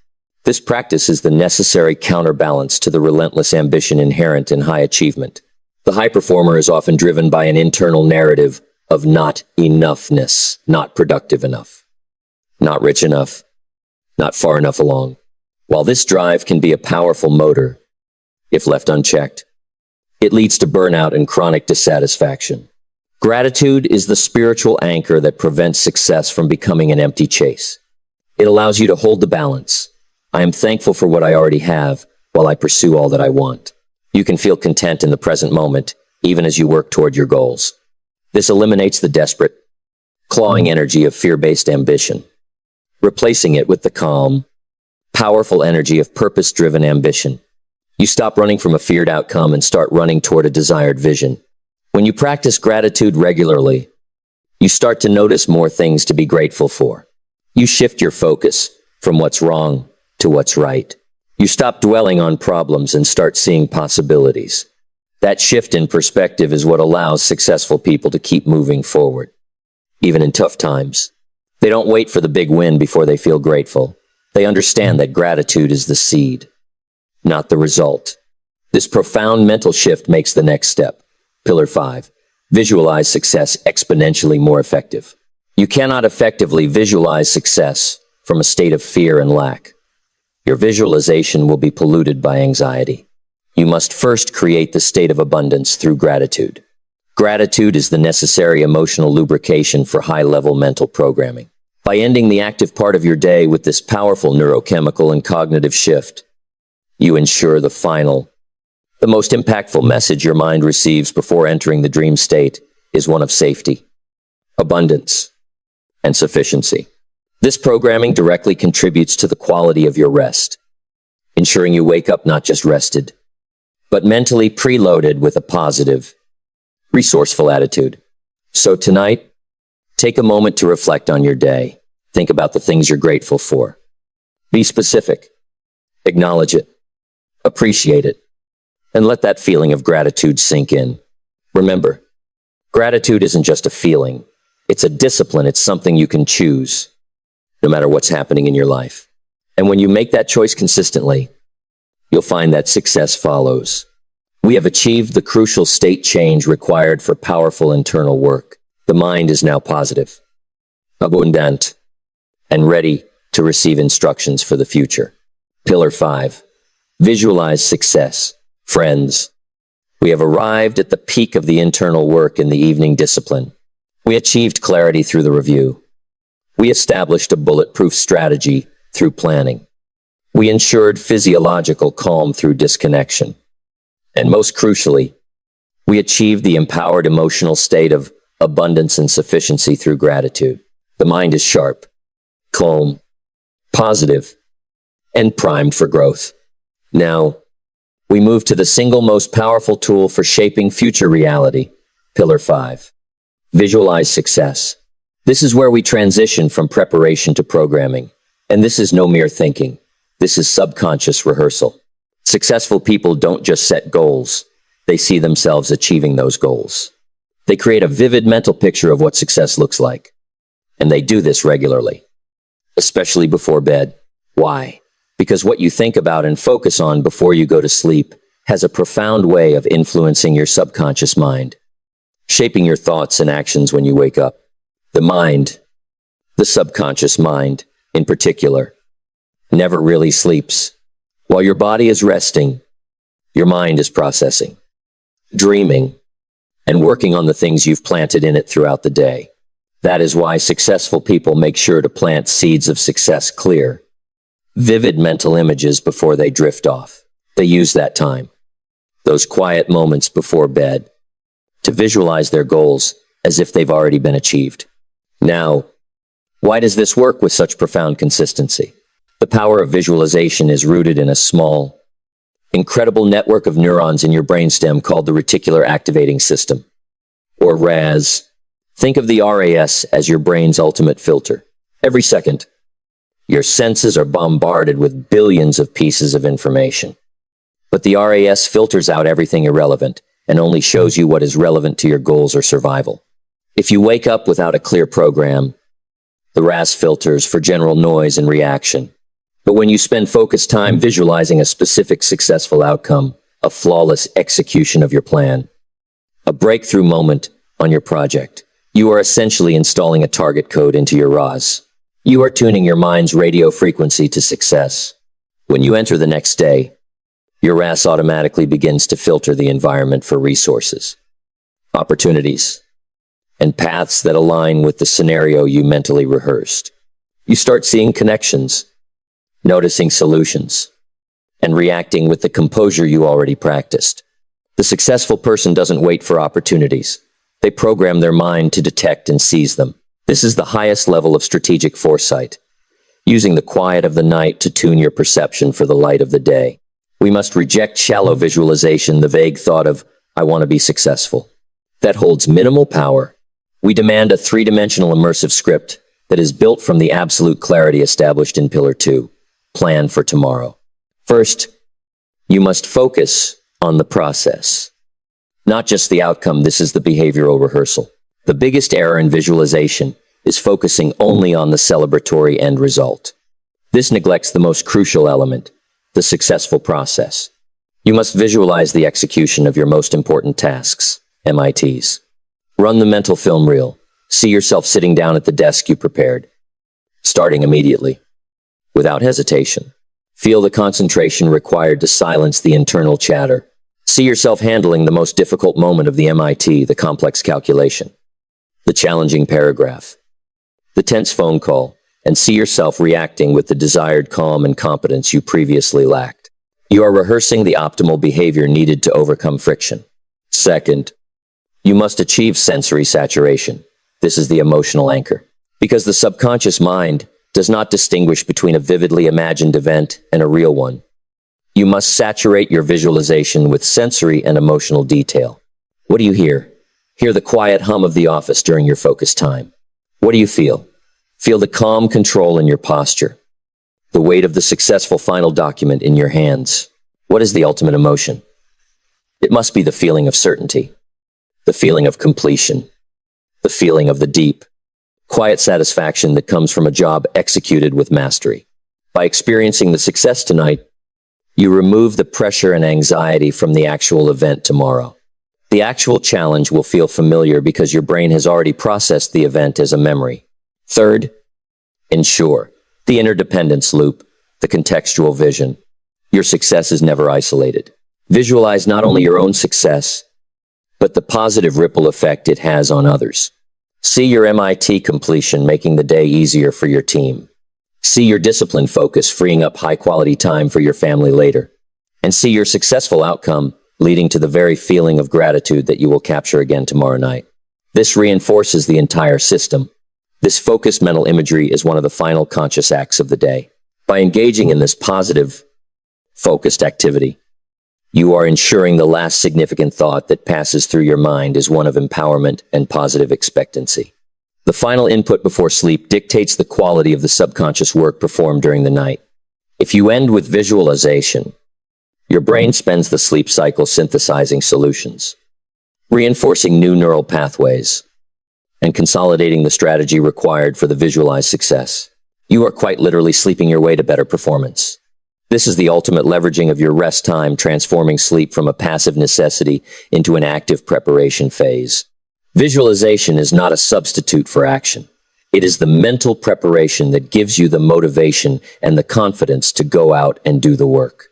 A: This practice is the necessary counterbalance to the relentless ambition inherent in high achievement. The high performer is often driven by an internal narrative of not enoughness, not productive enough, not rich enough, not far enough along. While this drive can be a powerful motor, if left unchecked, it leads to burnout and chronic dissatisfaction. Gratitude is the spiritual anchor that prevents success from becoming an empty chase. It allows you to hold the balance. I am thankful for what I already have while I pursue all that I want. You can feel content in the present moment, even as you work toward your goals. This eliminates the desperate, clawing energy of fear-based ambition, replacing it with the calm, powerful energy of purpose-driven ambition. You stop running from a feared outcome and start running toward a desired vision. When you practice gratitude regularly, you start to notice more things to be grateful for. You shift your focus from what's wrong to what's right. You stop dwelling on problems and start seeing possibilities. That shift in perspective is what allows successful people to keep moving forward, even in tough times. They don't wait for the big win before they feel grateful. They understand that gratitude is the seed, not the result. This profound mental shift makes the next step. Pillar 5. Visualize success exponentially more effective. You cannot effectively visualize success from a state of fear and lack. Your visualization will be polluted by anxiety. You must first create the state of abundance through gratitude. Gratitude is the necessary emotional lubrication for high-level mental programming. By ending the active part of your day with this powerful neurochemical and cognitive shift, you ensure the most impactful message your mind receives before entering the dream state is one of safety, abundance, and sufficiency. This programming directly contributes to the quality of your rest, ensuring you wake up not just rested, but mentally preloaded with a positive, resourceful attitude. So tonight, take a moment to reflect on your day. Think about the things you're grateful for. Be specific. Acknowledge it. Appreciate it. And let that feeling of gratitude sink in. Remember, gratitude isn't just a feeling. It's a discipline. It's something you can choose, no matter what's happening in your life. And when you make that choice consistently, you'll find that success follows. We have achieved the crucial state change required for powerful internal work. The mind is now positive, abundant, and ready to receive instructions for the future. Pillar 5. Visualize success. Friends, we have arrived at the peak of the internal work in the evening discipline. We achieved clarity through the review. We established a bulletproof strategy through planning. We ensured physiological calm through disconnection. And most crucially, we achieved the empowered emotional state of abundance and sufficiency through gratitude. The mind is sharp, calm, positive, and primed for growth. Now, we move to the single most powerful tool for shaping future reality, Pillar 5. Visualize success. This is where we transition from preparation to programming. And this is no mere thinking. This is subconscious rehearsal. Successful people don't just set goals. They see themselves achieving those goals. They create a vivid mental picture of what success looks like. And they do this regularly, especially before bed. Why? Because what you think about and focus on before you go to sleep has a profound way of influencing your subconscious mind, shaping your thoughts and actions when you wake up. The mind, the subconscious mind in particular, never really sleeps. While your body is resting, your mind is processing, dreaming, and working on the things you've planted in it throughout the day. That is why successful people make sure to plant seeds of success clear, vivid mental images before they drift off. They use that time, those quiet moments before bed, to visualize their goals as if they've already been achieved. Now, why does this work with such profound consistency? The power of visualization is rooted in a small, incredible network of neurons in your brainstem called the reticular activating system, or RAS. Think of the RAS as your brain's ultimate filter. Every second, your senses are bombarded with billions of pieces of information. But the RAS filters out everything irrelevant and only shows you what is relevant to your goals or survival. If you wake up without a clear program, the RAS filters for general noise and reaction. But when you spend focused time visualizing a specific successful outcome, a flawless execution of your plan, a breakthrough moment on your project, you are essentially installing a target code into your RAS. You are tuning your mind's radio frequency to success. When you enter the next day, your RAS automatically begins to filter the environment for resources, opportunities, and paths that align with the scenario you mentally rehearsed. You start seeing connections, noticing solutions, and reacting with the composure you already practiced. The successful person doesn't wait for opportunities. They program their mind to detect and seize them. This is the highest level of strategic foresight, using the quiet of the night to tune your perception for the light of the day. We must reject shallow visualization, the vague thought of, I want to be successful. That holds minimal power. We demand a three-dimensional immersive script that is built from the absolute clarity established in Pillar 2, plan for tomorrow. First, you must focus on the process, not just the outcome. This is the behavioral rehearsal. The biggest error in visualization is focusing only on the celebratory end result. This neglects the most crucial element, the successful process. You must visualize the execution of your most important tasks, MITs. Run the mental film reel. See yourself sitting down at the desk you prepared, starting immediately, without hesitation. Feel the concentration required to silence the internal chatter. See yourself handling the most difficult moment of the MIT, the complex calculation, the challenging paragraph, the tense phone call, and see yourself reacting with the desired calm and competence you previously lacked. You are rehearsing the optimal behavior needed to overcome friction. Second, you must achieve sensory saturation. This is the emotional anchor, because the subconscious mind does not distinguish between a vividly imagined event and a real one. You must saturate your visualization with sensory and emotional detail. What do you hear? Hear the quiet hum of the office during your focus time. What do you feel? Feel the calm control in your posture, the weight of the successful final document in your hands. What is the ultimate emotion? It must be the feeling of certainty, the feeling of completion, the feeling of the deep, quiet satisfaction that comes from a job executed with mastery. By experiencing the success tonight, you remove the pressure and anxiety from the actual event tomorrow. The actual challenge will feel familiar because your brain has already processed the event as a memory. Third, ensure the interdependence loop, the contextual vision. Your success is never isolated. Visualize not only your own success, but the positive ripple effect it has on others. See your MIT completion making the day easier for your team. See your discipline focus freeing up high-quality time for your family later. And see your successful outcome leading to the very feeling of gratitude that you will capture again tomorrow night. This reinforces the entire system. This focused mental imagery is one of the final conscious acts of the day. By engaging in this positive, focused activity, you are ensuring the last significant thought that passes through your mind is one of empowerment and positive expectancy. The final input before sleep dictates the quality of the subconscious work performed during the night. If you end with visualization, your brain spends the sleep cycle synthesizing solutions, reinforcing new neural pathways, and consolidating the strategy required for the visualized success. You are quite literally sleeping your way to better performance. This is the ultimate leveraging of your rest time, transforming sleep from a passive necessity into an active preparation phase. Visualization is not a substitute for action. It is the mental preparation that gives you the motivation and the confidence to go out and do the work.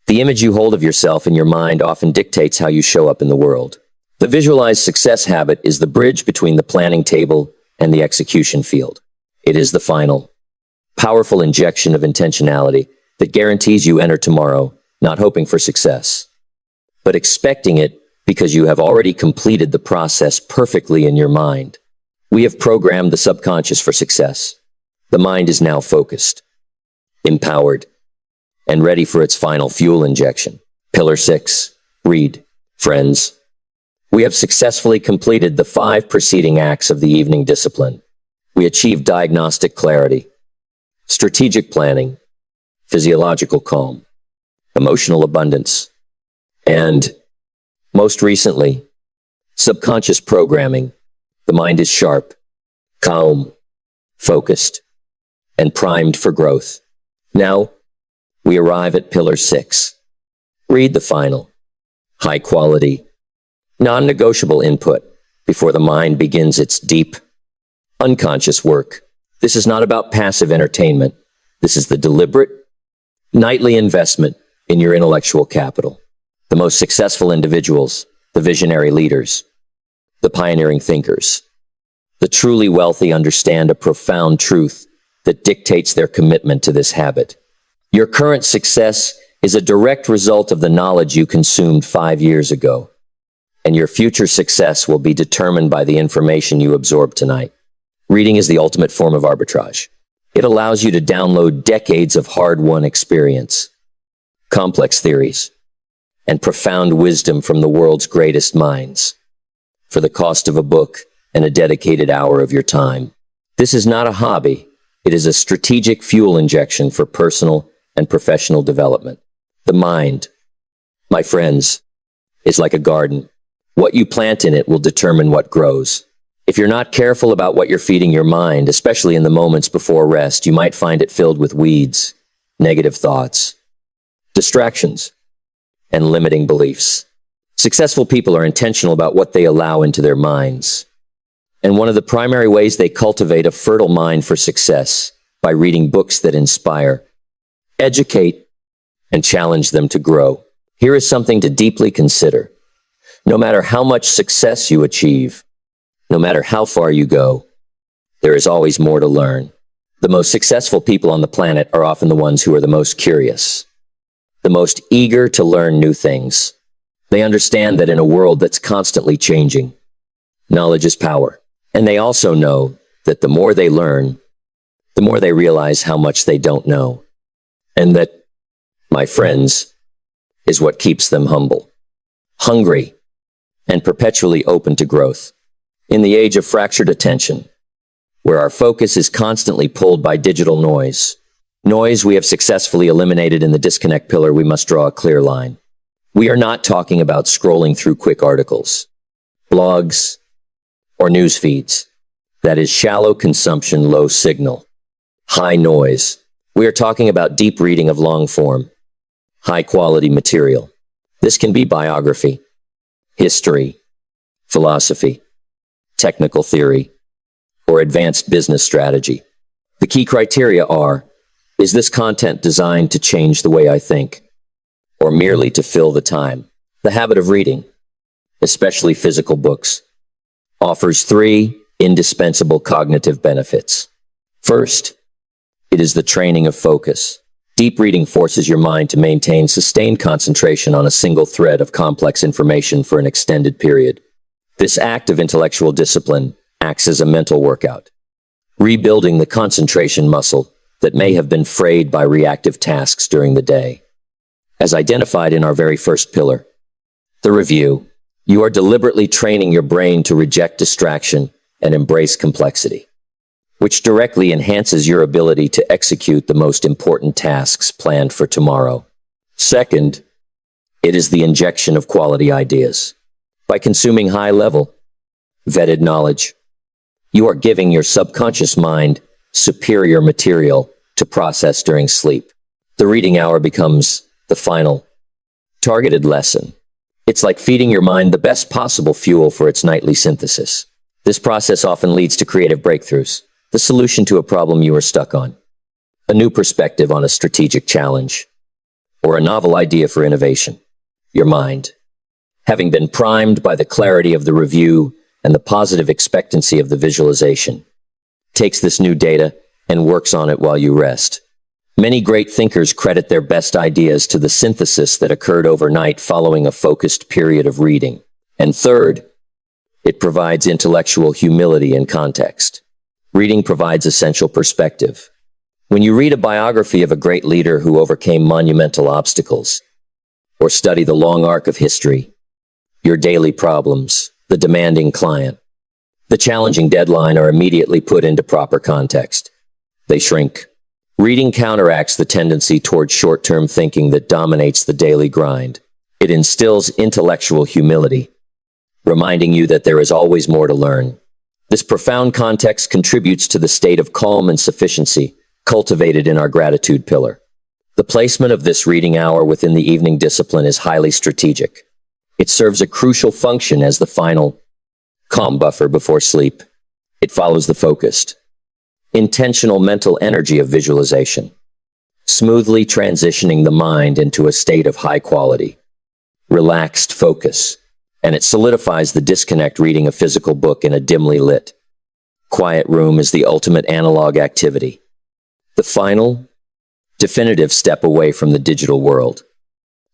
A: The image you hold of yourself in your mind often dictates how you show up in the world. The visualized success habit is the bridge between the planning table and the execution field. It is the final, powerful injection of intentionality that guarantees you enter tomorrow not hoping for success, but expecting it because you have already completed the process perfectly in your mind. We have programmed the subconscious for success. The mind is now focused, empowered, and ready for its final fuel injection. Pillar 6. Read. Friends, we have successfully completed the 5 preceding acts of the evening discipline. We achieved diagnostic clarity, strategic planning, physiological calm, emotional abundance, and, most recently, subconscious programming. The mind is sharp, calm, focused, and primed for growth. Now, we arrive at Pillar 6. Read the final, high-quality, non-negotiable input before the mind begins its deep, unconscious work. This is not about passive entertainment. This is the deliberate, nightly investment in your intellectual capital. The most successful individuals, the visionary leaders, the pioneering thinkers, the truly wealthy understand a profound truth that dictates their commitment to this habit. Your current success is a direct result of the knowledge you consumed 5 years ago, and your future success will be determined by the information you absorb tonight. Reading is the ultimate form of arbitrage. It allows you to download decades of hard-won experience, complex theories, and profound wisdom from the world's greatest minds for the cost of a book and a dedicated hour of your time. This is not a hobby. It is a strategic fuel injection for personal and professional development. The mind, my friends, is like a garden. What you plant in it will determine what grows. If you're not careful about what you're feeding your mind, especially in the moments before rest, you might find it filled with weeds, negative thoughts, distractions, and limiting beliefs. Successful people are intentional about what they allow into their minds. And one of the primary ways they cultivate a fertile mind for success by reading books that inspire, educate, and challenge them to grow. Here is something to deeply consider. No matter how much success you achieve, no matter how far you go, there is always more to learn. The most successful people on the planet are often the ones who are the most curious, the most eager to learn new things. They understand that in a world that's constantly changing, knowledge is power. And they also know that the more they learn, the more they realize how much they don't know. And that, my friends, is what keeps them humble, hungry, and perpetually open to growth. In the age of fractured attention, where our focus is constantly pulled by digital noise we have successfully eliminated in the disconnect pillar, we must draw a clear line. We are not talking about scrolling through quick articles, blogs, or news feeds. That is shallow consumption, low signal, high noise. We are talking about deep reading of long form, high quality material. This can be biography, history, philosophy, technical theory, or advanced business strategy. The key criteria are, is this content designed to change the way I think, or merely to fill the time? The habit of reading, especially physical books, offers 3 indispensable cognitive benefits. First, it is the training of focus. Deep reading forces your mind to maintain sustained concentration on a single thread of complex information for an extended period. This act of intellectual discipline acts as a mental workout, rebuilding the concentration muscle that may have been frayed by reactive tasks during the day. As identified in our very first pillar, the review, you are deliberately training your brain to reject distraction and embrace complexity, which directly enhances your ability to execute the most important tasks planned for tomorrow. Second, it is the injection of quality ideas. By consuming high-level, vetted knowledge, you are giving your subconscious mind superior material to process during sleep. The reading hour becomes the final, targeted lesson. It's like feeding your mind the best possible fuel for its nightly synthesis. This process often leads to creative breakthroughs, the solution to a problem you are stuck on, a new perspective on a strategic challenge, or a novel idea for innovation. Your mind, having been primed by the clarity of the review and the positive expectancy of the visualization, takes this new data and works on it while you rest. Many great thinkers credit their best ideas to the synthesis that occurred overnight following a focused period of reading. And third, it provides intellectual humility and context. Reading provides essential perspective. When you read a biography of a great leader who overcame monumental obstacles, or study the long arc of history, your daily problems, the demanding client, the challenging deadline are immediately put into proper context. They shrink. Reading counteracts the tendency toward short-term thinking that dominates the daily grind. It instills intellectual humility, reminding you that there is always more to learn. This profound context contributes to the state of calm and sufficiency cultivated in our gratitude pillar. The placement of this reading hour within the evening discipline is highly strategic. It serves a crucial function as the final, calm buffer before sleep. It follows the focused, intentional mental energy of visualization, smoothly transitioning the mind into a state of high quality, relaxed focus, and it solidifies the disconnect reading a physical book in a dimly lit, quiet room is the ultimate analog activity. The final, definitive step away from the digital world,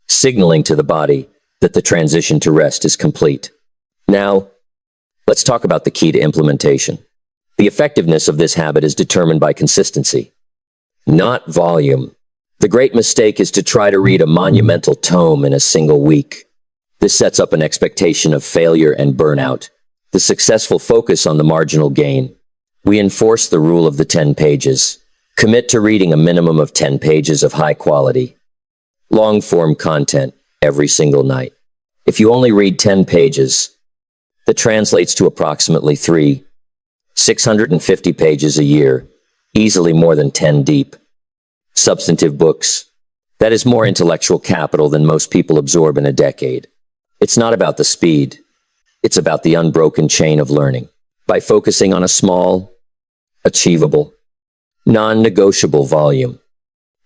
A: signaling to the body that the transition to rest is complete. Now, let's talk about the key to implementation. The effectiveness of this habit is determined by consistency, not volume. The great mistake is to try to read a monumental tome in a single week. This sets up an expectation of failure and burnout. The successful focus on the marginal gain. We enforce the rule of the 10 pages. Commit to reading a minimum of 10 pages of high quality, long-form content every single night. If you only read 10 pages, that translates to approximately 650 pages a year, easily more than 10 deep. Substantive books. That is more intellectual capital than most people absorb in a decade. It's not about the speed. It's about the unbroken chain of learning. By focusing on a small, achievable, non-negotiable volume,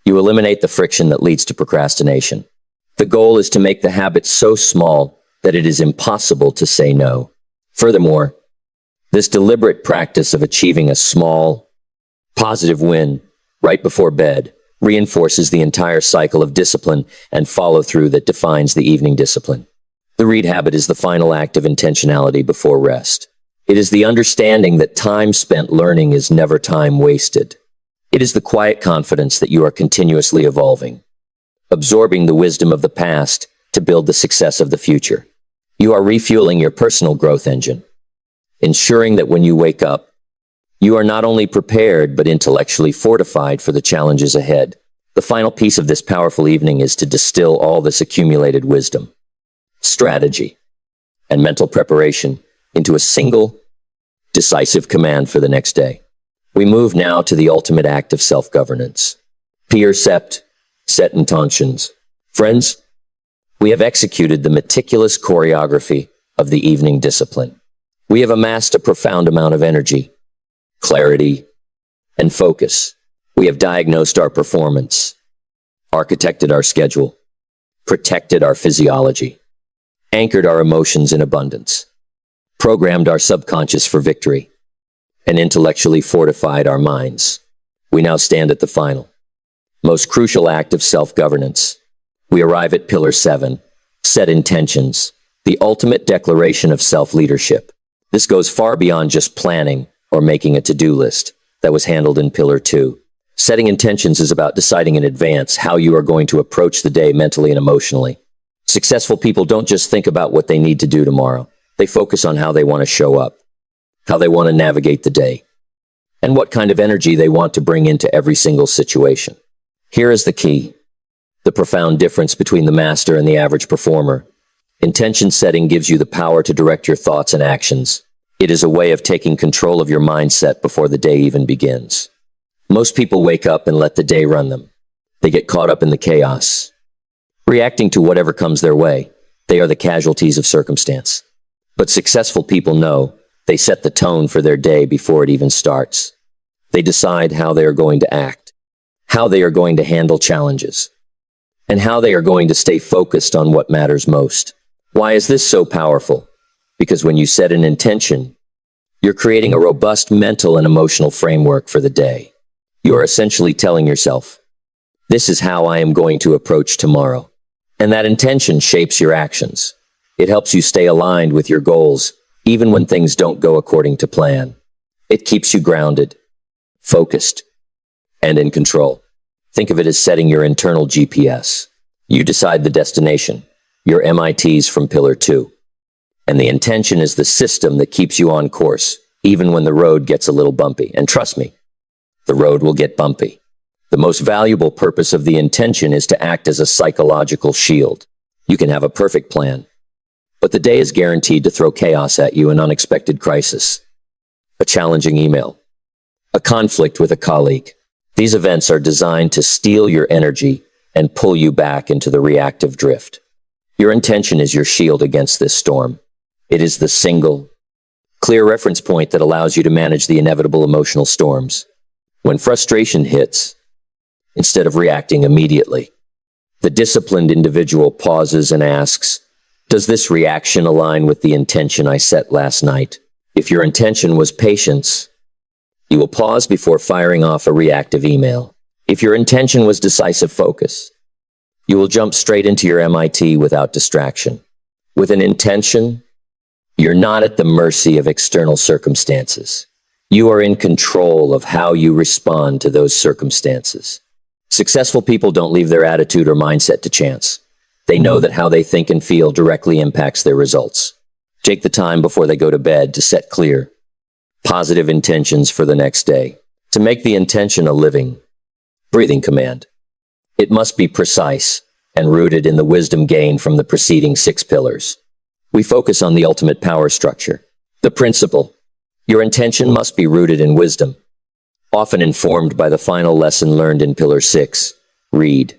A: you eliminate the friction that leads to procrastination. The goal is to make the habit so small that it is impossible to say no. Furthermore, this deliberate practice of achieving a small, positive win right before bed reinforces the entire cycle of discipline and follow-through that defines the evening discipline. The read habit is the final act of intentionality before rest. It is the understanding that time spent learning is never time wasted. It is the quiet confidence that you are continuously evolving, absorbing the wisdom of the past to build the success of the future. You are refueling your personal growth engine, ensuring that when you wake up, you are not only prepared but intellectually fortified for the challenges ahead. The final piece of this powerful evening is to distill all this accumulated wisdom, strategy, and mental preparation into a single, decisive command for the next day. We move now to the ultimate act of self-governance. Percept, set intentions. Friends, we have executed the meticulous choreography of the evening discipline. We have amassed a profound amount of energy, clarity, and focus. We have diagnosed our performance, architected our schedule, protected our physiology, anchored our emotions in abundance, programmed our subconscious for victory, and intellectually fortified our minds. We now stand at the final, most crucial act of self-governance. We arrive at Pillar 7, set intentions, the ultimate declaration of self-leadership. This goes far beyond just planning or making a to-do list that was handled in Pillar 2. Setting intentions is about deciding in advance how you are going to approach the day mentally and emotionally. Successful people don't just think about what they need to do tomorrow. They focus on how they want to show up, how they want to navigate the day, and what kind of energy they want to bring into every single situation. Here is the key, the profound difference between the master and the average performer. Intention setting gives you the power to direct your thoughts and actions. It is a way of taking control of your mindset before the day even begins. Most people wake up and let the day run them. They get caught up in the chaos, reacting to whatever comes their way. They are the casualties of circumstance. But successful people know they set the tone for their day before it even starts. They decide how they are going to act, how they are going to handle challenges, and how they are going to stay focused on what matters most. Why is this so powerful? Because when you set an intention, you're creating a robust mental and emotional framework for the day. You are essentially telling yourself, this is how I am going to approach tomorrow. And that intention shapes your actions. It helps you stay aligned with your goals, even when things don't go according to plan. It keeps you grounded, focused, and in control. Think of it as setting your internal GPS. You decide the destination, your MITs from Pillar 2. And the intention is the system that keeps you on course, even when the road gets a little bumpy. And trust me, the road will get bumpy. The most valuable purpose of the intention is to act as a psychological shield. You can have a perfect plan, but the day is guaranteed to throw chaos at you, an unexpected crisis, a challenging email, a conflict with a colleague. These events are designed to steal your energy and pull you back into the reactive drift. Your intention is your shield against this storm. It is the single, clear reference point that allows you to manage the inevitable emotional storms. When frustration hits, instead of reacting immediately, the disciplined individual pauses and asks, does this reaction align with the intention I set last night? If your intention was patience, you will pause before firing off a reactive email. If your intention was decisive focus, you will jump straight into your MIT without distraction. With an intention, you're not at the mercy of external circumstances. You are in control of how you respond to those circumstances. Successful people don't leave their attitude or mindset to chance. They know that how they think and feel directly impacts their results. Take the time before they go to bed to set clear, positive intentions for the next day. To make the intention a living, breathing command, it must be precise and rooted in the wisdom gained from the preceding 6 pillars. We focus on the ultimate power structure, the principle. Your intention must be rooted in wisdom, often informed by the final lesson learned in Pillar 6, read.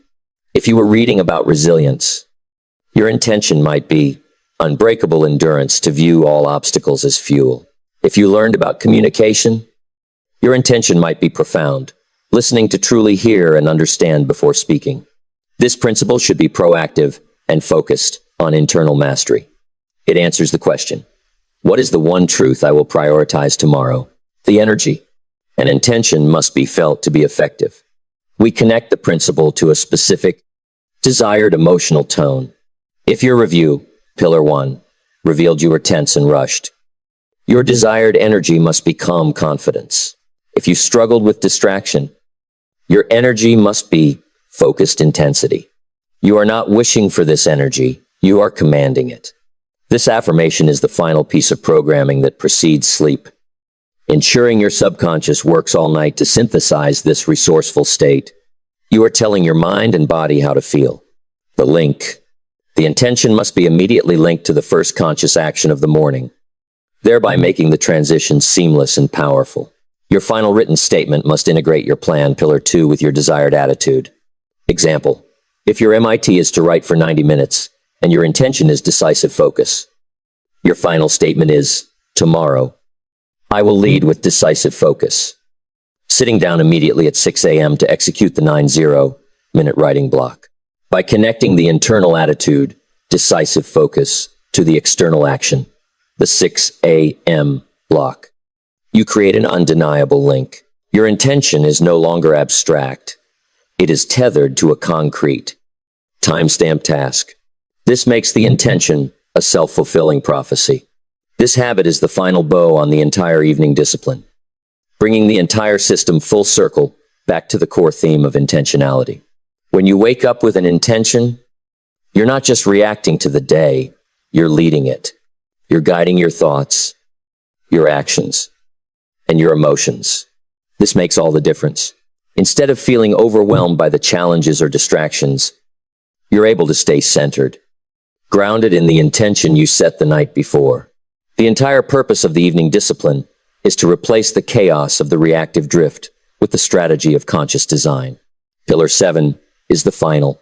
A: If you were reading about resilience, your intention might be unbreakable endurance to view all obstacles as fuel. If you learned about communication, your intention might be profound, listening to truly hear and understand before speaking. This principle should be proactive and focused on internal mastery. It answers the question, what is the one truth I will prioritize tomorrow? The energy and intention must be felt to be effective. We connect the principle to a specific, desired emotional tone. If your review, Pillar 1, revealed you were tense and rushed, your desired energy must be calm confidence. If you struggled with distraction, your energy must be focused intensity. You are not wishing for this energy, you are commanding it. This affirmation is the final piece of programming that precedes sleep, ensuring your subconscious works all night to synthesize this resourceful state. You are telling your mind and body how to feel. The link. The intention must be immediately linked to the first conscious action of the morning, thereby making the transition seamless and powerful. Your final written statement must integrate your plan, Pillar 2, with your desired attitude. Example, if your MIT is to write for 90 minutes, and your intention is decisive focus, your final statement is, tomorrow, I will lead with decisive focus. Sitting down immediately at 6 a.m. to execute the 90-minute writing block. By connecting the internal attitude, decisive focus, to the external action, the 6 a.m. block, you create an undeniable link. Your intention is no longer abstract. It is tethered to a concrete, time-stamped task. This makes the intention a self-fulfilling prophecy. This habit is the final bow on the entire evening discipline, bringing the entire system full circle back to the core theme of intentionality. When you wake up with an intention, you're not just reacting to the day, you're leading it. You're guiding your thoughts, your actions, and your emotions. This makes all the difference. Instead of feeling overwhelmed by the challenges or distractions, you're able to stay centered, grounded in the intention you set the night before. The entire purpose of the evening discipline is to replace the chaos of the reactive drift with the strategy of conscious design. Pillar 7 is the final,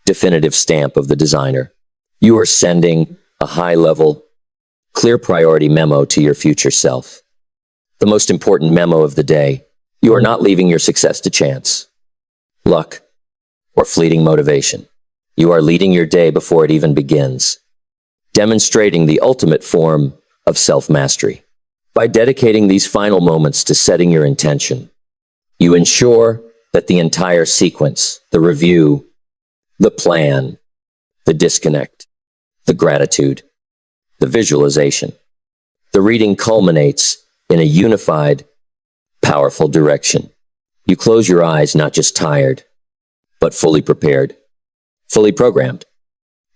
A: definitive stamp of the designer. You are sending a high-level, clear priority memo to your future self. The most important memo of the day. You are not leaving your success to chance, luck, or fleeting motivation. You are leading your day before it even begins, demonstrating the ultimate form of self-mastery. By dedicating these final moments to setting your intention, you ensure that the entire sequence, the review, the plan, the disconnect, the gratitude, the visualization, the reading culminates in a unified, powerful direction. You close your eyes not just tired, but fully prepared, fully programmed,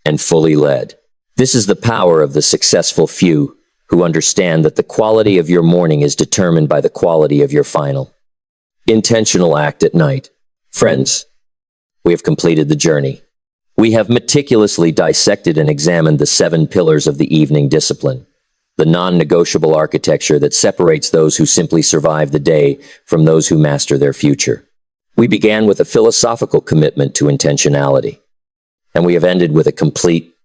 A: and fully led. This is the power of the successful few who understand that the quality of your morning is determined by the quality of your final, intentional act at night. Friends, we have completed the journey. We have meticulously dissected and examined the 7 pillars of the evening discipline, the non-negotiable architecture that separates those who simply survive the day from those who master their future. We began with a philosophical commitment to intentionality, and we have ended with a complete,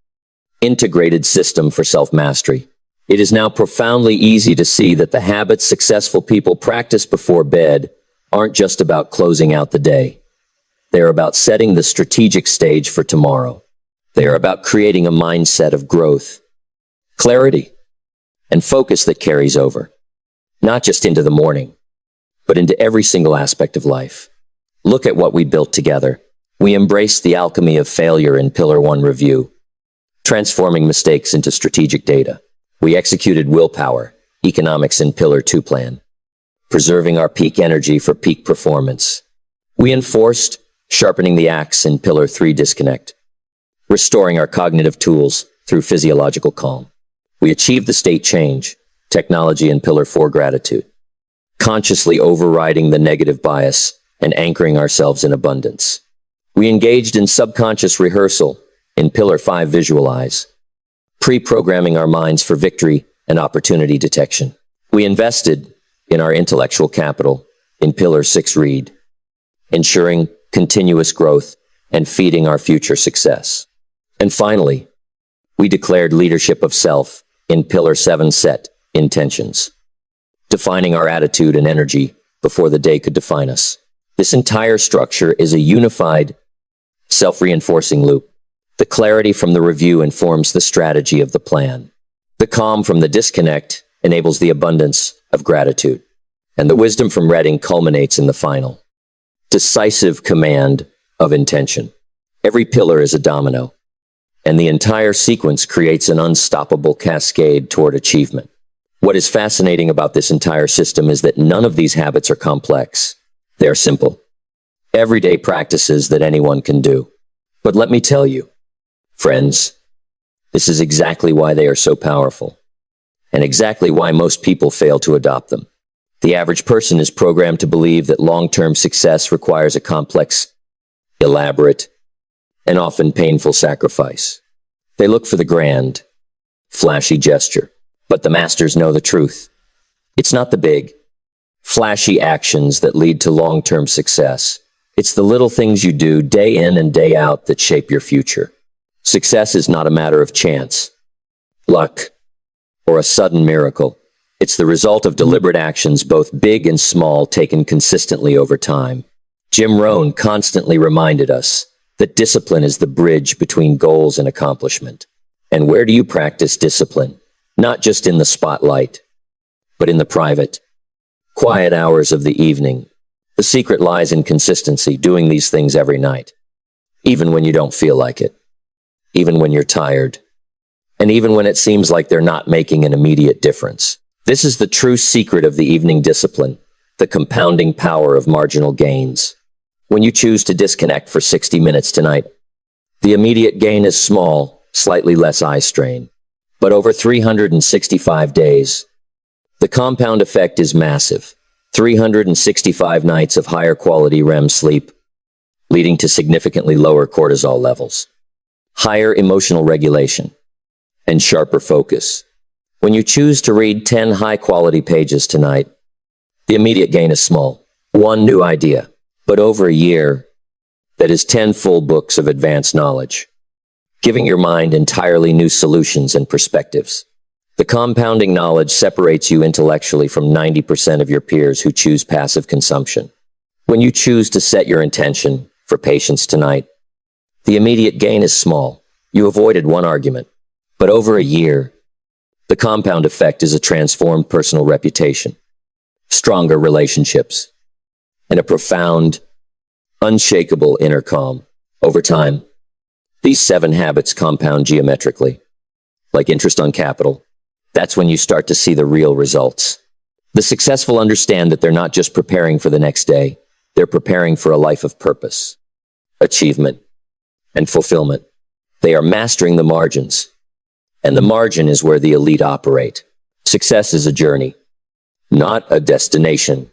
A: integrated system for self-mastery. It is now profoundly easy to see that the habits successful people practice before bed aren't just about closing out the day. They are about setting the strategic stage for tomorrow. They are about creating a mindset of growth, clarity, and focus that carries over, not just into the morning, but into every single aspect of life. Look at what we built together. We embraced the alchemy of failure in Pillar 1 review, transforming mistakes into strategic data. We executed willpower economics in Pillar 2 plan, preserving our peak energy for peak performance. We enforced sharpening the axe in Pillar 3 disconnect, restoring our cognitive tools through physiological calm. We achieved the state change, technology in Pillar 4 gratitude, consciously overriding the negative bias and anchoring ourselves in abundance. We engaged in subconscious rehearsal in Pillar 5 visualize, pre-programming our minds for victory and opportunity detection. We invested in our intellectual capital in Pillar 6 read, ensuring continuous growth and feeding our future success. And finally, we declared leadership of self in Pillar 7 set intentions, defining our attitude and energy before the day could define us. This entire structure is a unified, self-reinforcing loop. The clarity from the review informs the strategy of the plan. The calm from the disconnect enables the abundance of gratitude. And the wisdom from reading culminates in the final, decisive command of intention. Every pillar is a domino, and the entire sequence creates an unstoppable cascade toward achievement. What is fascinating about this entire system is that none of these habits are complex. They are simple, everyday practices that anyone can do. But let me tell you, friends, this is exactly why they are so powerful, and exactly why most people fail to adopt them. The average person is programmed to believe that long-term success requires a complex, elaborate, and often painful sacrifice. They look for the grand, flashy gesture, but the masters know the truth. It's not the big, flashy actions that lead to long-term success. It's the little things you do day in and day out that shape your future. Success is not a matter of chance, luck, or a sudden miracle. It's the result of deliberate actions, both big and small, taken consistently over time. Jim Rohn constantly reminded us that discipline is the bridge between goals and accomplishment. And where do you practice discipline? Not just in the spotlight, but in the private, quiet hours of the evening. The secret lies in consistency, doing these things every night, even when you don't feel like it, even when you're tired, and even when it seems like they're not making an immediate difference. This is the true secret of the evening discipline, the compounding power of marginal gains. When you choose to disconnect for 60 minutes tonight, the immediate gain is small, slightly less eye strain. But over 365 days, The compound effect is massive. 365 nights of higher quality REM sleep, leading to significantly lower cortisol levels, higher emotional regulation, and sharper focus. When you choose to read 10 high-quality pages tonight, the immediate gain is small. One new idea. But over a year, that is 10 full books of advanced knowledge, giving your mind entirely new solutions and perspectives. The compounding knowledge separates you intellectually from 90% of your peers who choose passive consumption. When you choose to set your intention for patience tonight, the immediate gain is small. You avoided one argument. But over a year, the compound effect is a transformed personal reputation, stronger relationships, and a profound, unshakable inner calm. Over time, these 7 habits compound geometrically, like interest on capital. That's when you start to see the real results. The successful understand that they're not just preparing for the next day, they're preparing for a life of purpose, achievement, and fulfillment. They are mastering the margins, and the margin is where the elite operate. Success is a journey, not a destination.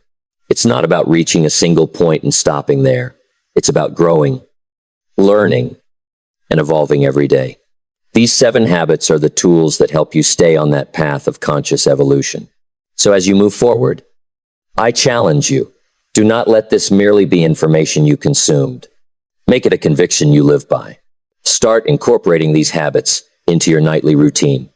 A: It's not about reaching a single point and stopping there. It's about growing, learning, and evolving every day. These 7 habits are the tools that help you stay on that path of conscious evolution. So as you move forward, I challenge you, do not let this merely be information you consumed. Make it a conviction you live by. Start incorporating these habits into your nightly routine.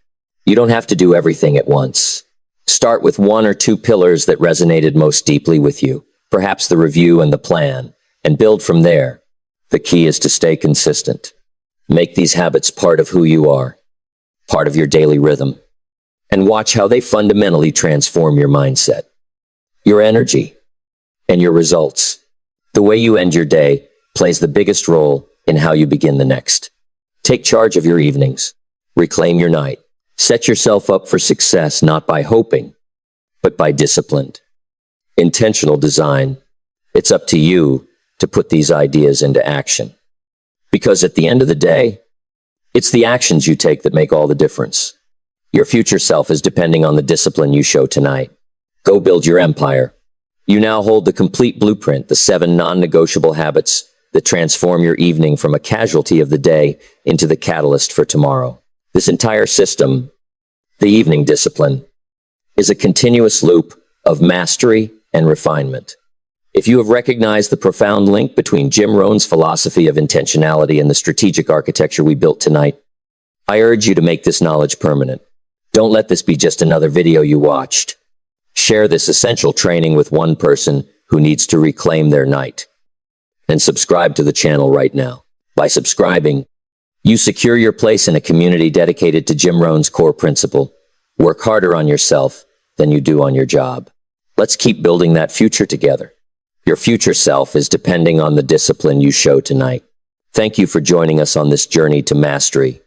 A: You don't have to do everything at once. Start with 1 or 2 pillars that resonated most deeply with you, perhaps the review and the plan, and build from there. The key is to stay consistent. Make these habits part of who you are, part of your daily rhythm, and watch how they fundamentally transform your mindset, your energy, and your results. The way you end your day plays the biggest role in how you begin the next. Take charge of your evenings. Reclaim your night. Set yourself up for success not by hoping, but by disciplined, intentional design. It's up to you to put these ideas into action. Because at the end of the day, it's the actions you take that make all the difference. Your future self is depending on the discipline you show tonight. Go build your empire. You now hold the complete blueprint, the 7 non-negotiable habits that transform your evening from a casualty of the day into the catalyst for tomorrow. This entire system, the evening discipline, is a continuous loop of mastery and refinement. If you have recognized the profound link between Jim Rohn's philosophy of intentionality and the strategic architecture we built tonight, I urge you to make this knowledge permanent. Don't let this be just another video you watched. Share this essential training with one person who needs to reclaim their night. And subscribe to the channel right now. By subscribing, you secure your place in a community dedicated to Jim Rohn's core principle. Work harder on yourself than you do on your job. Let's keep building that future together. Your future self is depending on the discipline you show tonight. Thank you for joining us on this journey to mastery.